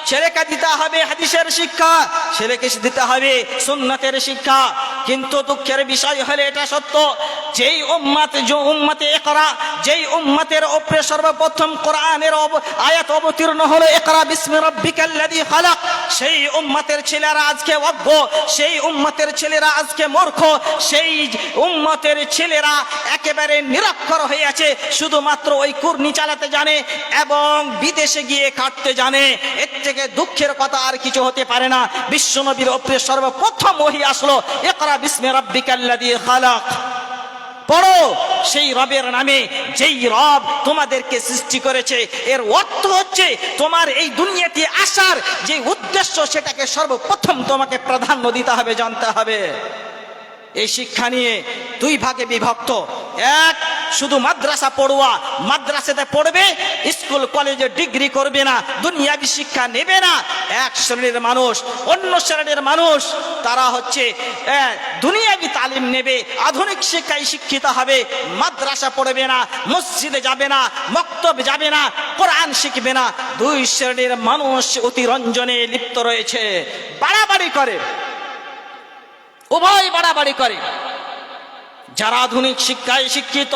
ছেলেকে দিতে হবে হাদিসের শিক্ষা, ছেলেকে দিতে হবে সুন্নাতের শিক্ষা। কিন্তু দুঃখের বিষয় হলে এটা সত্য, যেই উম্মত, যে উম্মতে ইকরা, যেই উম্মতের উপরে সর্বপ্রথম কোরআনের আয়াত অবতীর্ণ হলো ইকরা বিসমি রাব্বিকাল্লাযী খালাক, সেই উম্মতের ছেলেরা আজকে অজ্ঞ, সেই উম্মতের ছেলেরা আজকে মূর্খ, সেই উম্মতের ছেলেরা একেবারে নিরক্ষর হয়ে আছে, শুধুমাত্র ওই কুর্নি চালাতে জানে এবং বিদেশে গিয়ে খাটতে জানে। এর থেকে দুঃখের কথা আর কিছু হতে পারে না। বিশ্বনবীর উপরে সর্বপ্রথম ওহী আসলো ইকরা বিসমি রাব্বিকাল্লাযী খালাক, পড়ো সেই রবের নামে যেই রব তোমাদেরকে সৃষ্টি করেছে। এর অর্থ হচ্ছে তোমার এই দুনিয়াতে আসার যে উদ্দেশ্য সেটাকে সর্বপ্রথম তোমাকে প্রাধান্য দিতে হবে, জানতে হবে। এই শিক্ষা নিয়ে দুই ভাগে বিভক্ত। এক, শুধু মাদ্রাসা পড়ুয়া, মাদ্রাসাতে পড়বে, স্কুল কলেজে ডিগ্রি করবে না, দুনিয়াবি শিক্ষা নেবে না। এক শ্রেণীর মানুষ, অন্য শ্রেণীর মানুষ তারা হচ্ছে দুনিয়াবি তালিম নেবে, আধুনিক শিক্ষায় শিক্ষিত হবে, মাদ্রাসা পড়বে না, মসজিদে যাবে না, মক্তব যাবে না, কোরআন শিখবে না। দুই শ্রেণীর মানুষ অতিরঞ্জনে লিপ্ত রয়েছে, বাড়াবাড়ি করে, উভয় বাড়াবাড়ি করে। যারা আধুনিক শিক্ষায় শিক্ষিত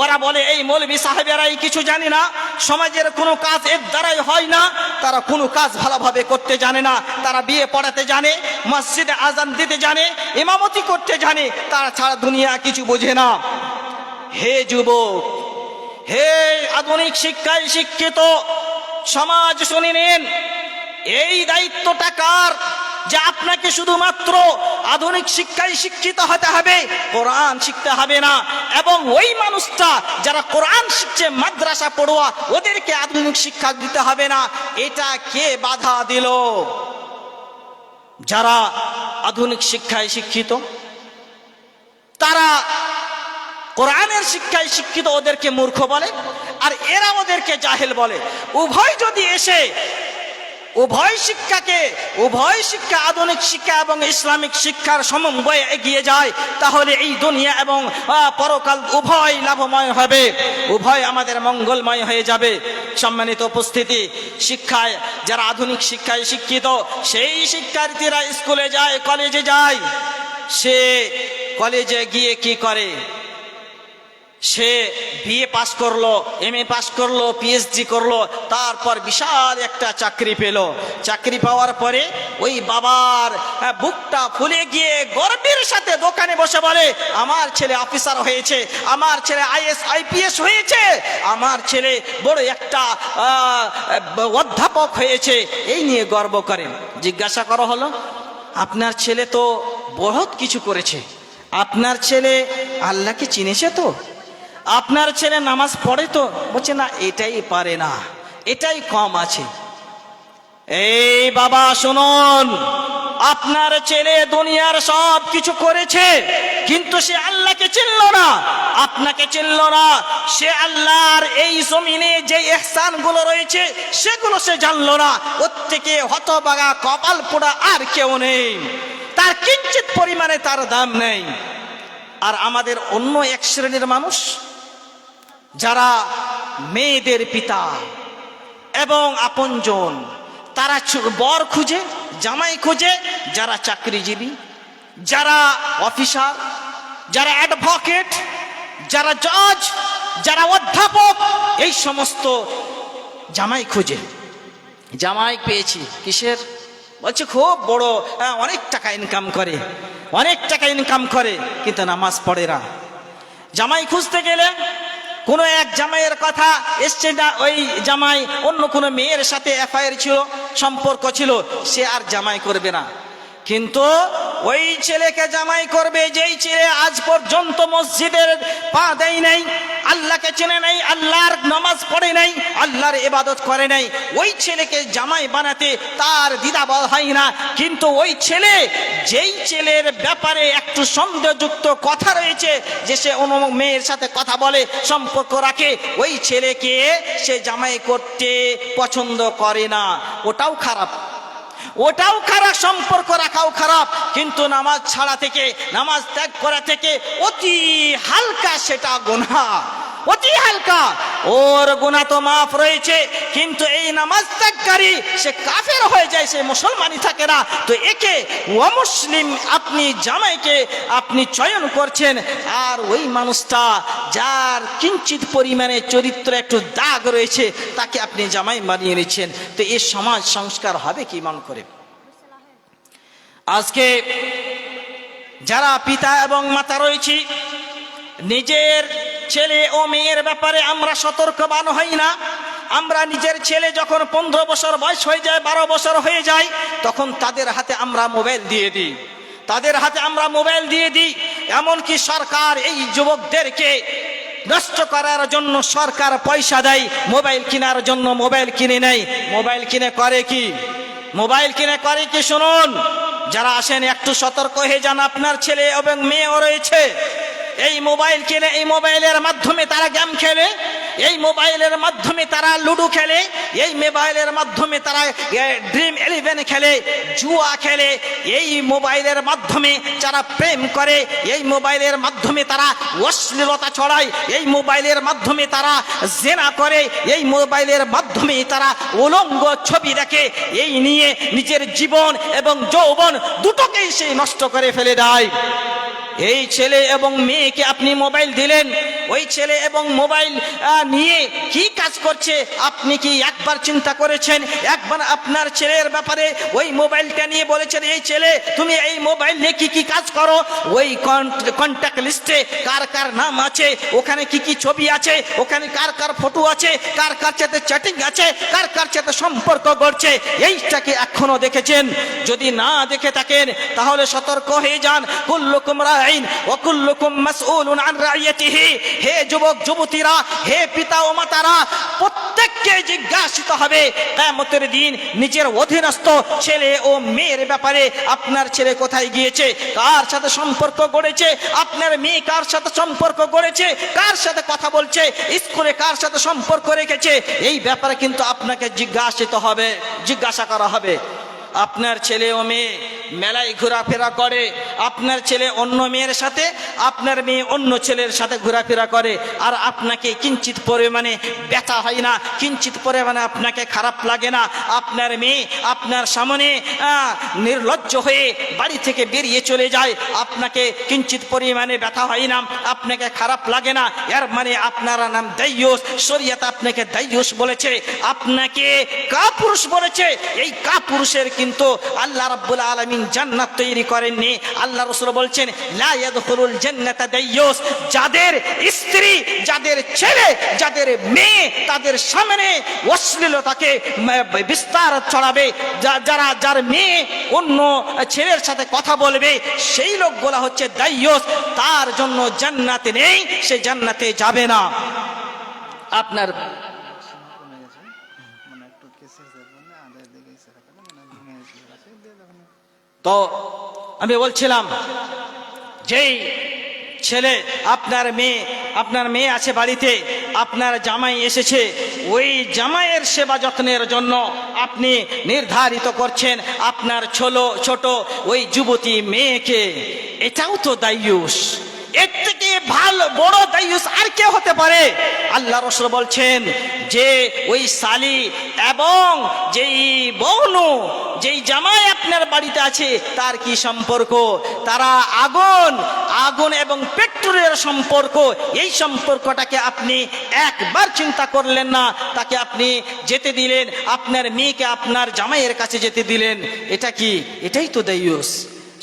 ওরা বলে এই মৌলবী সাহেবেরাই কিছু জানে না, সমাজের কোনো কাজ এর দ্বারাই হয় না, তারা কোনো কাজ ভালোভাবে করতে জানে না, তারা বিয়ে পড়াতে জানে, মসজিদে আজান দিতে জানে, ইমামতি করতে জানে, তারা ছাড়া দুনিয়া কিছু বোঝে না। হে যুবক, হে আধুনিক শিক্ষায় শিক্ষিত সমাজ, শুনে নিন, এই দায়িত্বটা কার? যে আপনাকে শুধুমাত্র আধুনিক শিক্ষায় শিক্ষিত হতে হবে, কোরআন শিখতে হবে না। এবং ওই মানুষটা যারা কোরআন শিখছে, মাদ্রাসা পড়ুয়া, ওদেরকে আধুনিক শিক্ষা দিতে হবে না। এটা কে বাধা দিল? যারা আধুনিক শিক্ষায় শিক্ষিত তারা কোরআনের শিক্ষায় শিক্ষিত ওদেরকে মূর্খ বলে, আর এরা ওদেরকে জাহেল বলে। উভয় যদি এসে উভয় শিক্ষা আধুনিক শিক্ষা এবং ইসলামিক শিক্ষার সমন্বয়ে এগিয়ে যায়, তাহলে এই দুনিয়া এবং পরকাল উভয় লাভময় হবে, উভয় আমাদের মঙ্গলময় হয়ে যাবে। সম্মানিত উপস্থিতি, শিক্ষায় যারা আধুনিক শিক্ষায় শিক্ষিত, সেই শিক্ষার্থীরা স্কুলে যায়, কলেজে যায়। সে কলেজে গিয়ে কি করে? সে বিএ পাস করলো, এমএ পাস করলো, পিএইচডি করলো, তারপর বিশাল একটা চাকরি পেল। চাকরি পাওয়ার পরে ওই বাবার বুকটা ফুলে গিয়ে গর্বের সাথে দোকানে বসে বলে, আমার ছেলে অফিসার হয়েছে, আমার ছেলে আইএস আইপিএস হয়েছে, আমার ছেলে বড় একটা অধ্যাপক হয়েছে, এই নিয়ে গর্ব করেন। জিজ্ঞাসা করা হলো, আপনার ছেলে তো বহুত কিছু করেছে, আপনার ছেলে আল্লাহকে চিনেছে তো, আপনার ছেলে নামাজ পড়ে তো? বলছে না, এটাই পারে না, এটাই কম আছে। এই বাবা শুনুন, আপনার ছেলে দুনিয়ার সব কিছু করেছে, কিন্তু সে আল্লাহকে চিনল না, আপনাকে চিনল না। সে আল্লাহর এই জমিনে যে ইহসানগুলো রয়েছে সেগুলো সে জানলো না। ওর থেকে হতভাগা কপাল পোড়া আর কেউ নেই, তার কিঞ্চিত পরিমাণে তার দাম নেই। আর আমাদের অন্য এক শ্রেণীর মানুষ, যারা মেয়েদের পিতা এবং আপনজন, তারা বর খুঁজে, জামাই খুঁজে, যারা চাকরিজীবী, যারা অফিসার, যারা অ্যাডভোকেট, যারা জজ, যারা অধ্যাপক, এই সমস্ত জামাই খুঁজে। জামাই পেয়েছি কিসের? বলছে খুব বড়, অনেক টাকা ইনকাম করে, অনেক টাকা ইনকাম করে, কিন্তু নামাজ পড়ে না। জামাই খুঁজতে গেলে কোনো এক জামাইয়ের কথা এসছে না, ওই জামাই অন্য কোনো মেয়ের সাথে অ্যাফায়ার ছিল, সম্পর্ক ছিল, সে আর জামাই করবে না। কিন্তু ওই ছেলেকে জামাই করবে যেই ছেলে আজ পর্যন্ত মসজিদের পা দেয় নাই, আল্লাহকে চেনে নাই, আল্লাহর নামাজ পড়ে নাই, আল্লাহর ইবাদত করে নাই। ওই ছেলেকে জামাই বানাতে তার দ্বিধাবোধ হয় না। কিন্তু ওই ছেলে, যেই ছেলের ব্যাপারে একটু সন্দেহযুক্ত কথা রয়েছে, যে সে অন্য মেয়ের সাথে কথা বলে, সম্পর্ক রাখে, ওই ছেলেকে সে জামাই করতে পছন্দ করে না। ওটাও খারাপ, ওটাও খারাপ, সম্পর্ক রাখাও খারাপ। কিন্তু নামাজ ছাড়া থেকে, নামাজ ত্যাগ করা থেকে অতি হালকা সেটা গুনাহ, অতি হালকা। ওর গুনাহ তো মাফ রয়েছে, কিন্তু এই নামাজ ত্যাগকারী সে কাফের হয়ে যায়, সে মুসলমানই থাকে না। তো একে অমুসলিম আপনি জামাইকে আপনি চয়ন করছেন, আর ওই মানুষটা যার কিঞ্চিত পরিমাণে চরিত্র একটু দাগ রয়েছে, তাকে আপনি জামাই বানিয়ে নিচ্ছেন। তো এই সমাজ সংস্কার হবে কি মন করে? আজকে যারা পিতা এবং মাতা রয়েছি, নিজের ছেলে ও মেয়ের ব্যাপারে আমরা সতর্কবান হই না। আমরা নিজের ছেলে যখন 15 বছর বয়স হয়ে যায়, 12 বছর হয়ে যায়, তখন তাদের হাতে আমরা মোবাইল দিয়ে দিই, তাদের হাতে আমরা মোবাইল দিয়ে দিই। এমনকি সরকার এই যুবকদেরকে নষ্ট করার জন্য সরকার পয়সা দেয়, মোবাইল কেনার জন্য মোবাইল কিনে নেয়। মোবাইল কিনে করে কি? মোবাইল কিনে করে কি? শুনুন, যারা আসেন একটু সতর্ক হয়ে যান। আপনার ছেলে এবং মেয়েও রয়েছে, এই মোবাইল কিনে, এই মোবাইলের মাধ্যমে তারা গেম খেলে, এই মোবাইলের মাধ্যমে তারা লুডো খেলে, এই মোবাইলের মাধ্যমে তারা ড্রিম 11 খেলে, জুয়া খেলে, এই মোবাইলের মাধ্যমে যারা প্রেম করে, এই মোবাইলের মাধ্যমে তারা অশ্লীলতা ছড়ায়, এই মোবাইলের মাধ্যমে তারা জেনা করে, এই মোবাইলের মাধ্যমে তারা উলঙ্গ ছবি দেখে। এই নিয়ে নিজের জীবন এবং যৌবন দুটোকেই সে নষ্ট করে ফেলে দেয়। এই ছেলে এবং মেয়েকে আপনি মোবাইল দিলেন, ওই ছেলে এবং মোবাইল নিয়ে কি কাজ করছে আপনি কি একবার চিন্তা করেছেন? একবার আপনার ছেলের ব্যাপারে ওই মোবাইলটা নিয়ে বলেছেন, এই ছেলে তুমি এই মোবাইল নিয়ে কি কি কাজ করো? ওই কন্ট্যাক্ট লিস্টে কার কার নাম আছে, ওখানে কি কি ছবি আছে, ওখানে কার কার ফটো আছে, কার কার সাথে চ্যাটিং আছে, কার কার সাথে সম্পর্ক করছে, এইটাকে এখনো দেখেছেন? যদি না দেখে থাকেন তাহলে সতর্ক হয়ে যান। কুল্লুকুম রাইন ওয়া কুল্লুকুম মাসউলুন আন রাইয়াতিহি। হে যুবক যুবতীরা, হে পিতা ও মাতারা, প্রত্যেককে জিজ্ঞাসিত হবে কিয়ামতের দিন নিজের অধীনস্থ ছেলে ও মেয়ের ব্যাপারে। আপনার ছেলে কোথায় গিয়েছে, কার সাথে সম্পর্ক গড়েছে, আপনার মেয়ে কার সাথে সম্পর্ক গড়েছে, কার সাথে কথা বলছে, স্কুলে কার সাথে সম্পর্ক রেখেছে, এই ব্যাপারে কিন্তু আপনাকে জিজ্ঞাসা করা হবে। আপনার ছেলে ও মেয়ে মেলায় ঘোরাফেরা করে, আপনার ছেলে অন্য মেয়ের সাথে, আপনার মেয়ে অন্য ছেলের সাথে ঘোরাফেরা করে, আর আপনাকে কিঞ্চিত পরিমাণে ব্যথা হয় না, কিঞ্চিত পরিমাণে আপনাকে খারাপ লাগে না। আপনার মেয়ে আপনার সামনে নির্লজ্জ হয়ে বাড়ি থেকে বেরিয়ে চলে যায়, আপনাকে কিঞ্চিত পরিমাণে ব্যথা হয় না, আপনাকে খারাপ লাগে না, এর মানে আপনার নাম দাইয়ুস। শরীয়ত আপনাকে দাইয়ুস বলেছে, আপনাকে কাপুরুষ বলেছে। এই কাপুরুষের কিন্তু আল্লাহ রাব্বুল আলামিন জান্নাত তৈরি করেননি। আল্লাহ রাসূল বলছেন লা ইয়াদখুলুল জান্নাতা দাইয়ুস। যাদের স্ত্রী, যাদের ছেলে, যাদের মেয়ে তাদের সামনে অশ্লীলতাকে বিস্তার ছড়াবে, যার মেয়ে অন্য ছেলের সাথে কথা বলবে, সেই লোকগুলো হচ্ছে দাইয়ুস, তার জন্য জান্নাতে নেই, সে জান্নাতে যাবে না। আপনার তো আমি বলছিলাম, যেই ছেলে আপনার মেয়ে আছে বাড়িতে, আপনার জামাই এসেছে, ওই জামাইয়ের সেবা যত্নের জন্য আপনি নির্ধারিত করছেন আপনার ছোট ওই যুবতী মেয়েকে, এটাও তো দাইয়ুস। এর থেকে ভালো বড় দাইয়ুস আর কে হতে পারে? আল্লাহ রাসূল বলছেন যে ওই সালি এবং যেই বউনু, যেই জামাই আপনার বাড়িতে আছে, তার কি সম্পর্ক? তারা আগুন এবং পেট্রোলের সম্পর্ক। এই সম্পর্কটাকে আপনি একবার চিন্তা করলেন না, তাকে আপনি যেতে দিলেন, আপনার মেয়েকে আপনার জামাইয়ের কাছে যেতে দিলেন। এটা কি? এটাই তো দাইয়ুস।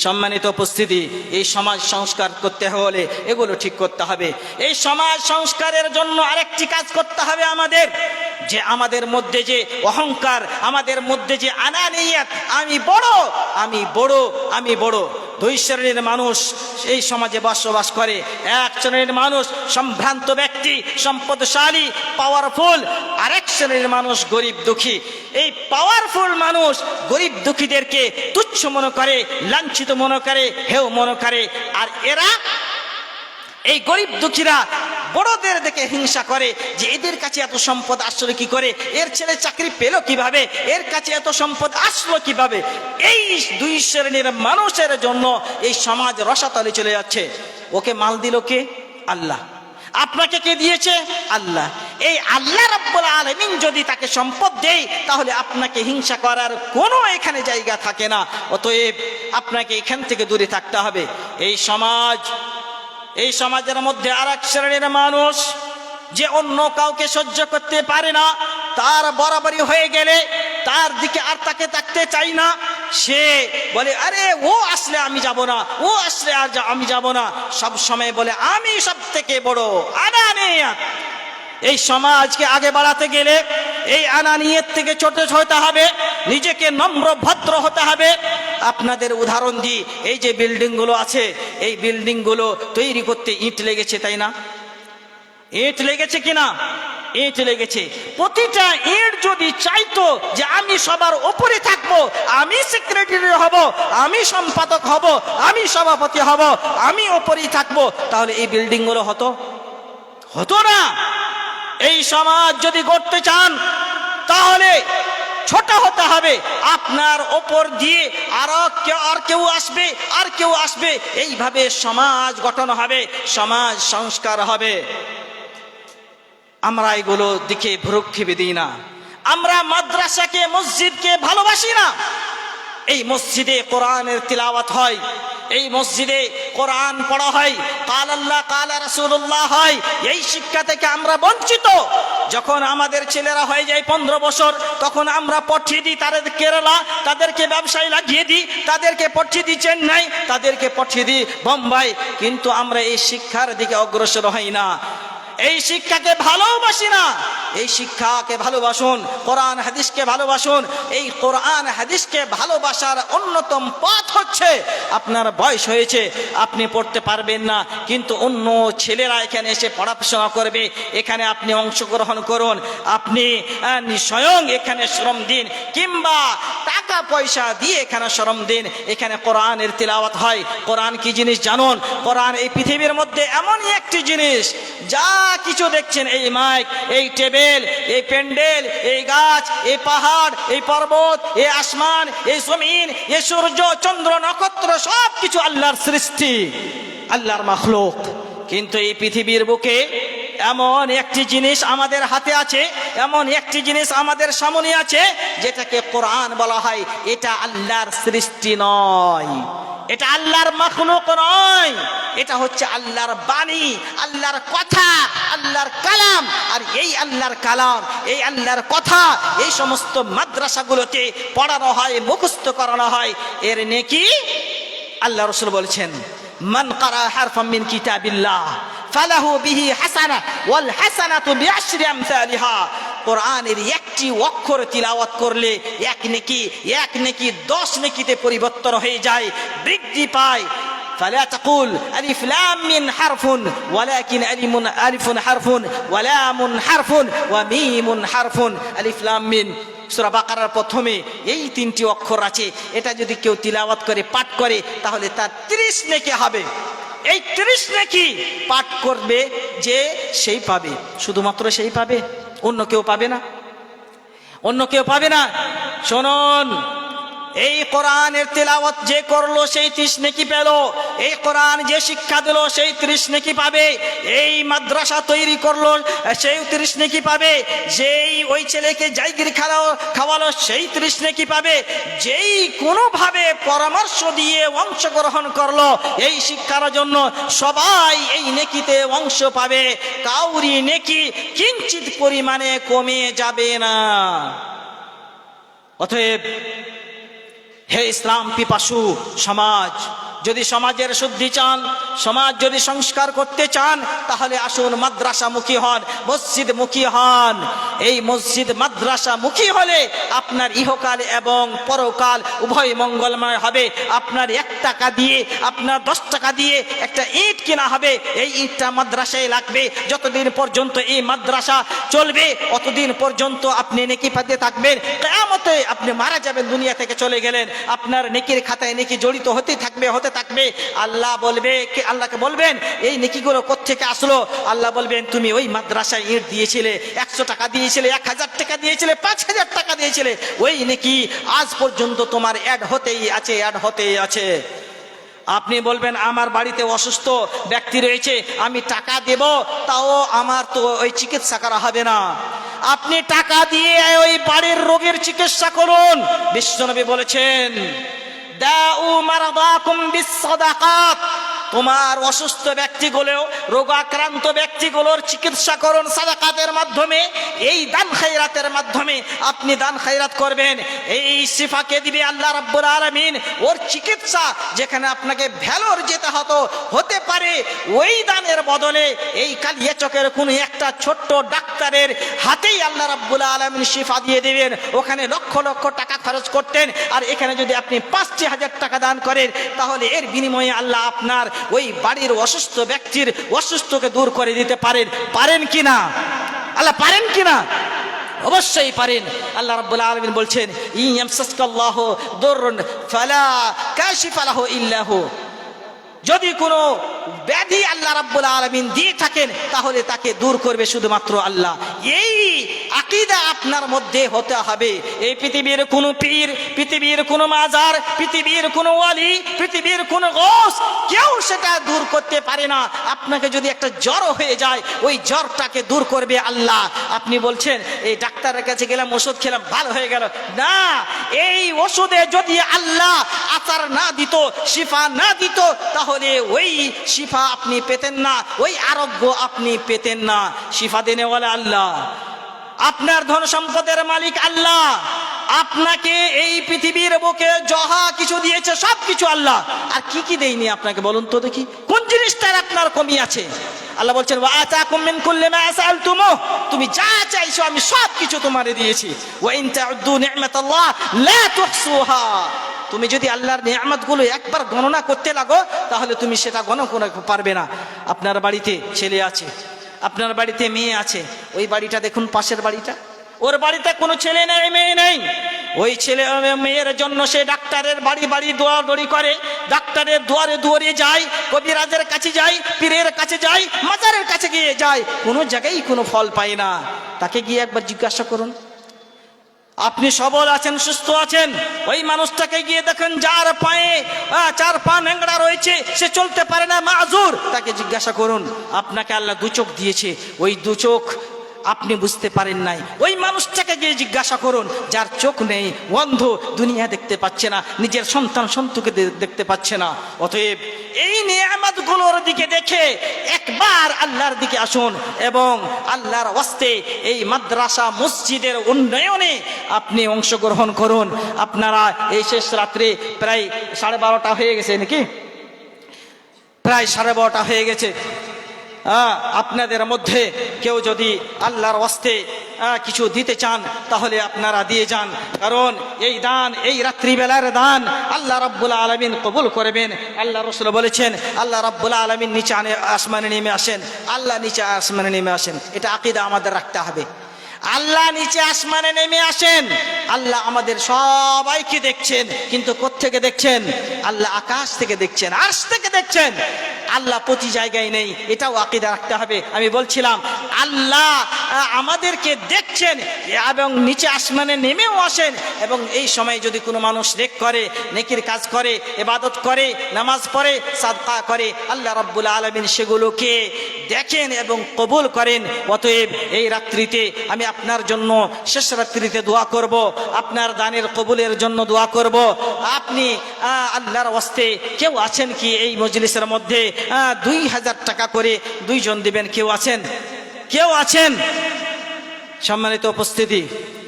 সম্মানিত উপস্থিতি, এই সমাজ সংস্কার করতে হলে এগুলো ঠিক করতে হবে। এই সমাজ সংস্কারের জন্য আরেকটি কাজ করতে হবে আমাদের, যে আমাদের মধ্যে যে অহংকার, আমাদের মধ্যে যে আনানিয়াত, আমি বড়, দুই শ্রেণীর মানুষ এই সমাজে বসবাস করে। এক শ্রেণীর মানুষ সম্ভ্রান্ত ব্যক্তি, সম্পদশালী, পাওয়ারফুল, আরেক শ্রেণীর মানুষ গরিব দুঃখী। এই পাওয়ারফুল মানুষ গরিব দুঃখীদেরকে তুচ্ছ মনে করে, লাঞ্ছিত মনে করে, হেয় মনে করে, আর এই গরিব দুঃখীরা বড়দের দেখে হিংসা করে যে এদের কাছে এত সম্পদ আসলো কি করে, এর ছেলে চাকরি পেল কিভাবে, এর কাছে এত সম্পদ আসলো কিভাবে। এই দুই শ্রেণীর মানুষের জন্য এই সমাজ রসাতলে চলে যাচ্ছে। ওকে মাল দিল কে? আল্লাহ। আপনাকে কে দিয়েছে? আল্লাহ। এই আল্লাহ রাব্বুল আলামিন যদি তাকে সম্পদ দেয়, তাহলে আপনাকে হিংসা করার কোনো এখানে জায়গা থাকে না। অতএব আপনাকে এখান থেকে দূরে থাকতে হবে। এই সমাজের মধ্যে আরেক শ্রেণীর মানুষ যে অন্য কাউকে সহ্য করতে পারে না, তার বরাবরই হয়ে গেলে তার দিকে আর তাকে তাকতে চাই না। সে বলে আরে ও আসলে আমি যাব না, ও আসলে আর আমি যাব না, সব সময় বলে আমি সব থেকে বড়, আনানিয়াত। এই সমাজকে আগে বাড়াতে গেলে এই আনানিয়াত থেকে ছোট হতে হবে, নিজেকে নম্র ভদ্র হতে হবে। আপনাদের উদাহরণ দিই, এই যে বিল্ডিংগুলো আছে, এই বিল্ডিংগুলো তৈরি করতে ইট লেগেছে, তাই না? ইট লেগেছে কিনা? ইট লেগেছে। প্রতিটা ইট যদি চাইতো যে আমি সবার উপরে থাকবো, আমি সেক্রেটারি হব, আমি সম্পাদক হব, আমি সভাপতি হব, আমি উপরেই থাকবো, তাহলে এই বিল্ডিংগুলো হতো না। এই সমাজ যদি গড়তে চান, তাহলে ছোট হতে হবে। আপনার ওপর দিয়ে আর কেউ আসবে, এইভাবে সমাজ গঠন হবে, সমাজ সংস্কার হবে। আমরা এগুলো দিকে ভ্রুক্ষেপে দিই না। আমরা মাদ্রাসাকে, মসজিদকে ভালোবাসি না। এই মসজিদে কোরআনের তিলাওয়াত হয়, এই মসজিদে কোরআন পড়া হয়, কাল আল্লাহ কাল রাসূলুল্লাহ হয়। এই শিক্ষা থেকে আমরা বঞ্চিত। যখন আমাদের ছেলেরা হয়ে যায় 15 বছর, তখন আমরা পাঠিয়ে দিই তাদের কেরালা, তাদেরকে ব্যবসায় লাগিয়ে দিই, তাদেরকে পাঠিয়ে দিই চেন্নাই, তাদেরকে পাঠিয়ে দিই বোম্বাই, কিন্তু আমরা এই শিক্ষার দিকে অগ্রসর হই না। এই শিক্ষাকে ভালোবাসি না, এই শিক্ষাকে ভালোবাসুন, কোরআন হাদিসকে ভালোবাসুন। এই কোরআন হাদিসকে ভালোবাসার অন্যতম পথ হচ্ছে, আপনার বয়স হয়েছে, আপনি পড়তে পারবেন না, কিন্তু অন্য ছেলেরা এখানে এসে পড়াশোনা করবে, এখানে আপনি অংশগ্রহণ করুন। আপনি স্বয়ং এখানে শ্রম দিন, কিংবা টাকা পয়সা দিয়ে এখানে শ্রম দিন। এখানে কোরআনের তিলাওয়াত হয়। কোরআন কি জিনিস জানুন? কোরআন এই পৃথিবীর মধ্যে এমনই একটি জিনিস, যা কিছু দেখছেন, এই মাইক, এই টেবিল, এই প্যান্ডেল, এই গাছ, এই পাহাড়, এই পর্বত, এই আসমান, এই জমিন, এই সূর্য, চন্দ্র, নক্ষত্র, সব কিছু আল্লাহর সৃষ্টি, আল্লাহর মাখলুক। কিন্তু এই পৃথিবীর বুকে এমন একটি জিনিস আমাদের হাতে আছে, এমন একটি জিনিস আমাদের সামনে আছে, যেটাকে কোরআন বলা হয়। এটা আল্লাহর সৃষ্টি নয়, এটা আল্লাহর মাখলুক নয়, এটা হচ্ছে আল্লাহর বাণী, আল্লাহর কথা, আল্লাহর কালাম। আর এই আল্লাহর কালাম, এই আল্লাহর কথা, এই সমস্ত মাদ্রাসাগুলোতে পড়ানো হয়, মুখস্থ করানো হয়। এর নেকি আল্লাহ রাসূল বলেছেন, মান ক্বারা হারফাম মিন কিতাবিল্লাহ ফালাহু বিহি হাসানাহ ওয়াল হাসানাতু বিআশরি আমসালিহা। কোরআনের একটি অক্ষর তিলাওয়াত করলে এক নেকি 10 নেকিতে পরিবর্তন হয়ে যায়, বৃদ্ধি পায়। فلا تقول ألف لام من حرف ولكن ألف حرف ولام حرف وميم حرف ألف لام من। সূরা বাকারার প্রথমে এই 3টি অক্ষর আছে। এটা যদি কেউ তিলাওয়াত করে, পাঠ করে, তাহলে তার 30 নেকি হবে। এই 30 নেকি পাঠ করবে যে, সেই পাবে, শুধুমাত্র সেই পাবে, অন্য কেউ পাবে না, অন্য কেউ পাবে না। শুনুন, এই কোরআনের তেলাওয়াত যে করলো সেই 30 নেকি পেল, এই কোরআন যে শিক্ষা দিল সেই 30 নেকি পাবে, এই মাদ্রাসা তৈরি করলো সেই 30 নেকি পাবে, যেই ওই ছেলেকে জায়গির খাওয়ালো সেই 30 নেকি পাবে, যেই কোনোভাবে পরামর্শ দিয়ে অংশগ্রহণ করলো এই শিক্ষার জন্য, সবাই এই নেকিতে অংশ পাবে। কাউরি নেকি কিঞ্চিত পরিমাণে কমে যাবে না। অতএব হে ইসলাম পিপাসু সমাজ, যদি সমাজের শুদ্ধি চান, সমাজ যদি সংস্কার করতে চান, তাহলে আসুন মাদ্রাসামুখী হন, মসজিদমুখী হন। এই মসজিদ মাদ্রাসামুখী হলে আপনার ইহকাল এবং পরকাল উভয় মঙ্গলময় হবে। আপনার 1 টাকা দিয়ে, আপনার 10 টাকা দিয়ে একটা ইট কেনা হবে, এই ইটটা মাদ্রাসায় লাগবে। যতদিন পর্যন্ত এই মাদ্রাসা চলবে ততদিন পর্যন্ত আপনি নেকি পেতে থাকবেন। কিয়ামতে আপনি মারা যাবেন, দুনিয়া থেকে চলে গেলেন, আপনার নেকির খাতায় নেকি জড়িত হতে থাকবে। আল্লাহ বলবে, আল্লাহকে বলবেন এই নেকিগুলো কোত্থেকে আসলো? আল্লাহ বলবেন তুমি ওই মাদ্রাসায় ইট দিয়েছিলে, 100 টাকা দিয়েছিলে, 1000 টাকা দিয়েছিলে, 5000 টাকা দিয়েছিলে, ওই নেকি আজ পর্যন্ত তোমার অ্যাড হতেই আছে। আপনি বলবেন আমার বাড়িতে অসুস্থ ব্যক্তি রয়েছে, আমি টাকা দেব, তাও আমার তো ওই চিকিৎসা করা হবে না। আপনি টাকা দিয়ে ওই বাড়ির রোগের চিকিৎসা করুন। বিশ্বনবী বলেছেন, দাউ মারদাকুম বিসসাদাকাত, তোমার অসুস্থ ব্যক্তিগুলো, রোগাক্রান্ত ব্যক্তিগুলোর চিকিৎসা করুন সাদাকাতের মাধ্যমে, এই দান খায়রাতের মাধ্যমে আপনি দান খায়রাত করবেন। এই শিফাকে দিবে আল্লাহ রাব্বুল আলামিন। ওর চিকিৎসা যেখানে আপনাকে ভেলোর যেতে হতে পারে, ওই দানের বদলে এই কালিয়াচকের কোনো একটা ছোট্ট ডাক্তারের হাতেই আল্লাহ রাব্বুল আলামিন শিফা দিয়ে দিবেন। ওখানে লক্ষ লক্ষ টাকা খরচ করতেন, আর এখানে যদি আপনি 5000 টাকা দান করেন, তাহলে এর বিনিময়ে আল্লাহ আপনার ওই বাড়ির অসুস্থ ব্যক্তির অসুস্থকে দূর করে দিতে পারেন কিনা? আল্লাহ পারেন কিনা? অবশ্যই পারেন। আল্লাহ রাব্বুল আলামিন বলছেন, ইয়ামসাসকাল্লাহু দুররুন ফালা কাশিফা লাহু ইল্লা হু। যদি কোনো ব্যাধি আল্লাহ রাব্বুল আলামিন দিয়ে থাকেন, তাহলে তাকে দূর করবে শুধুমাত্র আল্লাহ। এই আকীদা আপনার মধ্যে হতে হবে। এই পৃথিবীর কোনো পীর, পৃথিবীর কোনো মাজার, পৃথিবীর কোনো ওয়ালি, পৃথিবীর কোনো গৌস, কেউ সেটা দূর করতে পারে না। আপনাকে যদি একটা জ্বর হয়ে যায়, ওই জ্বরটাকে দূর করবে আল্লাহ। আপনি বলছেন এই ডাক্তারের কাছে গেলাম, ওষুধ খেলাম, ভালো হয়ে গেল। না, এই ওষুধে যদি আল্লাহ আসার না দিত, শিফা না দিত, তাহলে ওই শিফা আপনি পেতেন না, ওই আরোগ্য আপনি পেতেন না। শিফা দেনেওয়ালা আল্লাহ, আপনার ধন সম্পদের মালিক আল্লাহ। আপনাকে এই পৃথিবীর বুকে যাহা কিছু দিয়েছে সব কিছু আল্লাহ। আর কি কি দেয়নি আপনাকে বলুন তো দেখি, কোন জিনিস জিনিসটার আপনার কমি আছে। আল্লাহ বলছেন ওয়া আতাকুম মিন কুল্লি মা সাআলতুমু, তুমি যা চাইছো আমি সব কিছু তোমারে দিয়েছি। ওয়া ইন তাউদ্দু নি'মাতাল্লাহ লা তুহসুহা, তুমি যদি আল্লাহর নিয়ামতগুলো একবার গণনা করতে লাগো তাহলে তুমি সেটা গণনা করতে পারবে না। আপনার বাড়িতে ছেলে আছে, আপনার বাড়িতে মেয়ে আছে, ওই বাড়িটা দেখুন পাশের বাড়িটা, ওর বাড়িতে কোনো ছেলে নেই মেয়ে নেই, ওই ছেলে মেয়ের জন্য সে ডাক্তারের বাড়ি বাড়ি দৌড়াদৌড়ি করে, ডাক্তারের দুয়ারে দুয়ারে যায়, কবিরাজের কাছে যায়, পীরের কাছে যায়, মাজারের কাছে গিয়ে যায়, কোনো জায়গায় কোনো ফল পায় না। তাকে গিয়ে একবার জিজ্ঞাসা করুন, আপনি সবল আছেন, সুস্থ আছেন, ওই মানুষটাকে গিয়ে দেখেন যার পায়ে 4 পা ন্যাংড়া রয়েছে, সে চলতে পারে না, মাযুর, তাকে জিজ্ঞাসা করুন আপনাকে আল্লাহ 2 চোখ দিয়েছে, ওই 2 চোখ আপনি বুঝতে পারেন নাই, ওই মানুষটাকে গিয়ে জিজ্ঞাসা করুন যার চোখ নেই, অন্ধ, দুনিয়া দেখতে পাচ্ছে না, নিজের সন্তান সন্ততিকে দেখতে পাচ্ছে না। অতএব এই নিয়ামতগুলোর দিকে দেখে একবার আল্লাহর দিকে আসুন এবং আল্লাহর ওয়াস্তে এই মাদ্রাসা মসজিদের উন্নয়নে আপনি অংশগ্রহণ করুন। আপনারা এই শেষ রাত্রে প্রায় 12:30 হয়ে গেছে নাকি, প্রায় 12:30 হয়ে গেছে। আপনাদের মধ্যে কেউ যদি আল্লাহর ওয়াস্তে কিছু দিতে চান তাহলে আপনারা দিয়ে যান, কারণ এই দান, এই রাত্রিবেলার দান আল্লাহ রাব্বুল আলামিন কবুল করবেন। আল্লাহ রাসূল বলেছেন আল্লাহ রাব্বুল আলামিন নিচে আসমানে নেমে আসেন, আল্লাহ নিচে আসমানে নেমে আসেন, এটা আকীদা আমাদের রাখতে হবে। আল্লাহ নিচে আসমানে নেমে আসেন, আল্লাহ আমাদের সবাইকে দেখছেন, কিন্তু কোত্থেকে দেখছেন? আল্লাহ আকাশ থেকে দেখছেন, আরশ থেকে দেখছেন, আল্লাহ প্রতি জায়গায় নেই, এটাও আকীদা রাখতে হবে। আমি বলছিলাম আল্লাহ আমাদেরকে দেখছেন এবং নিচে আসমানে নেমেও আসেন, এবং এই সময় যদি কোনো মানুষ নেক করে, নেকির কাজ করে, ইবাদত করে, নামাজ পড়ে, সাদকা করে, আল্লাহ রাব্বুল আলামিন সেগুলোকে দেখেন এবং কবুল করেন। অতএব এই রাত্রিতে আমি আপনার জন্য শেষ রাত্রিতে দোয়া করব, আপনার দানের কবুলের জন্য দোয়া করব। আপনি আল্লাহর ওয়াস্তে কেউ আছেন কি এই মজলিসের মধ্যে 2000 টাকা করে 2 জন দিবেন? কেউ আছেন? কেউ আছেন? সম্মানিত উপস্থিতি,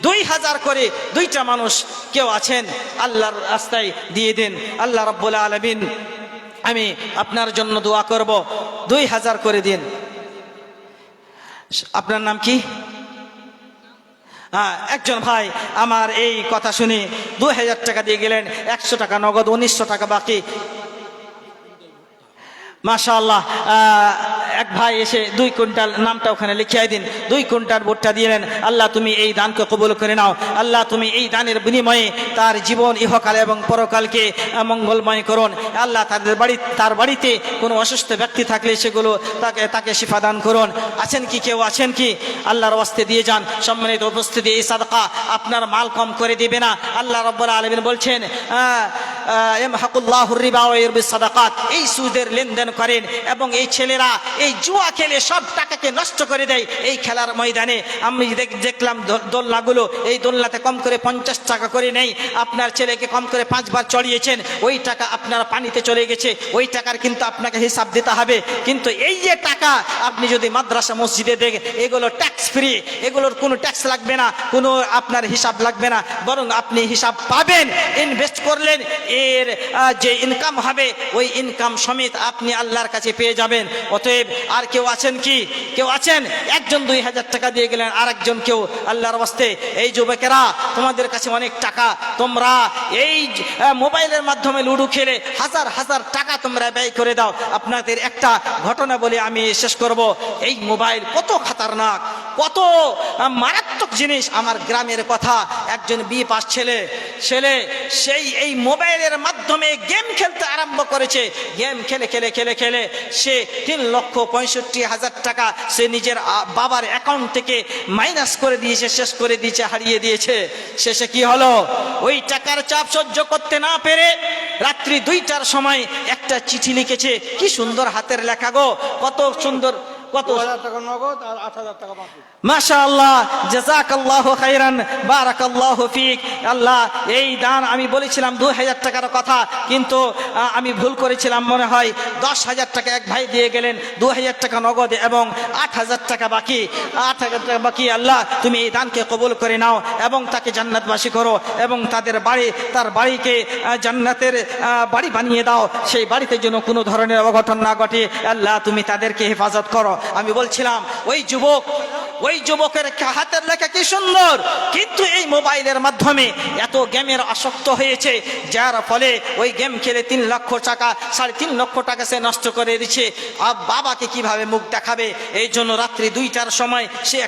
2000 করে 2টা মানুষ কেউ আছেন? আল্লাহর রাস্তায় দিয়ে দিন। আল্লাহ রাব্বুল আলামিন আমি আপনার জন্য দোয়া করব, 2000 করে দিন। আপনার নাম কি? একজন ভাই আমার এই কথা শুনে 2000 টাকা দিয়ে গেলেন, 100 টাকা নগদ, 1900 টাকা বাকি। মাশাআল্লাহ, এক ভাই এসে 2 কুইন্টাল, নামটা ওখানে লিখিয়ে দিন, 2 কুইন্টাল ভুট্টা দিলেন। আল্লাহ তুমি এই দানকে কবুল করে নাও। আল্লাহ তুমি এই দানের বিনিময়ে তার জীবন ইহকাল এবং পরকালকে মঙ্গলময় করুন। আল্লাহ তার বাড়িতে কোনো অসুস্থ ব্যক্তি থাকলে সেগুলো তাকে শিফা দান করুন। আছেন কি? কেউ আছেন কি? আল্লাহর ওয়াস্তে দিয়ে যান। সম্মানিত উপস্থিতি, এই সাদকা আপনার মাল কম করে দিবে না। আল্লাহ রাব্বুল আলামিন বলছেন ইয়ামহাকুল্লাহুর রিবা ওয়া ইউরবিস সাদাকাত, এই সুদের লেনদেন করেন এবং এই ছেলেরা এই জুয়া খেলে সব টাকাকে নষ্ট করে দেয়। এই খেলার ময়দানে আমি দেখলাম দোলনাগুলো, এই দোলনাতে কম করে 50 টাকা করে নেই। আপনার ছেলেকে কম করে 5 বার চড়িয়েছেন, ওই টাকা আপনার পানিতে চলে গেছে, ওই টাকার কিন্তু আপনাকে হিসাব দিতে হবে। কিন্তু এই যে টাকা আপনি যদি মাদ্রাসা মসজিদে দেন, এগুলো ট্যাক্স ফ্রি, এগুলোর কোনো ট্যাক্স লাগবে না, কোনো আপনার হিসাব লাগবে না, বরং আপনি হিসাব পাবেন। ইনভেস্ট করলেন, এর যে ইনকাম হবে ওই ইনকাম সমেত আপনি আল্লাহর কাছে পেয়ে যাবেন। অতএব আর কেউ আছেন কি? কেউ আছেন? একজন 2000 টাকা দিয়ে গেলেন, আর একজন কেউ আল্লাহর ওয়াস্তে, এই যুবকেরা তোমাদের কাছে অনেক টাকা, তোমরা এই মোবাইলের মাধ্যমে লুডো খেলে হাজার হাজার টাকা তোমরা ব্যয় করে দাও। আপনাদের একটা ঘটনা বলে আমি শেষ করব। এই মোবাইল কত খাতারনাক, কত মারাত্মক জিনিস। আমার গ্রামের কথা, একজন বিয়ে পাস ছেলে সেই এই মোবাইলের মাধ্যমে গেম খেলতে আরম্ভ করেছে। গেম খেলে খেলে খেলে খেলে সে 3,65,000 টাকা সে নিজের বাবার অ্যাকাউন্ট থেকে মাইনাস করে দিয়েছে, শেষ করে দিয়েছে, হারিয়ে দিয়েছে। শেষে কি হলো? ওই টাকার চাপ সহ্য করতে না পেরে রাত্রি 2টার সময় একটা চিঠি লিখেছে। কি সুন্দর হাতের লেখা গো, কত সুন্দর কত? 2000 টাকা নগদ আর 8000 টাকা বাকি। মাশাআল্লাহ, জাযাকাল্লাহু খাইরান, বারাকাল্লাহু ফিক। আল্লাহ, এই দান আমি বলেছিলাম 2000 টাকার কথা, কিন্তু আমি ভুল করেছিলাম, মনে হয় 10,000 টাকা এক ভাই দিয়ে গেলেন, 2000 টাকা নগদ এবং 8000 টাকা বাকি। 8000 টাকা বাকি। আল্লাহ, তুমি এই দানকে কবুল করে নাও এবং তাকে জান্নাতবাসী করো এবং তার বাড়িকে জান্নাতের বাড়ি বানিয়ে দাও, সেই বাড়িতে যেন কোনো ধরনের অঘটন না ঘটে। আল্লাহ, তুমি তাদেরকে হেফাজত করো। আমি বলছিলাম ওই যুবকের হাতের লেখা কি সুন্দর, কিন্তু এই মোবাইলের মাধ্যমে এত গেমের আসক্ত হয়েছে, যার ফলে ওই গেম খেলে 3 লক্ষ টাকা, 3.5 লক্ষ টাকা সে নষ্ট করে দিচ্ছে। আর বাবাকে কিভাবে মুখ দেখাবে? এই জন্য রাত্রি 2টার সময় সে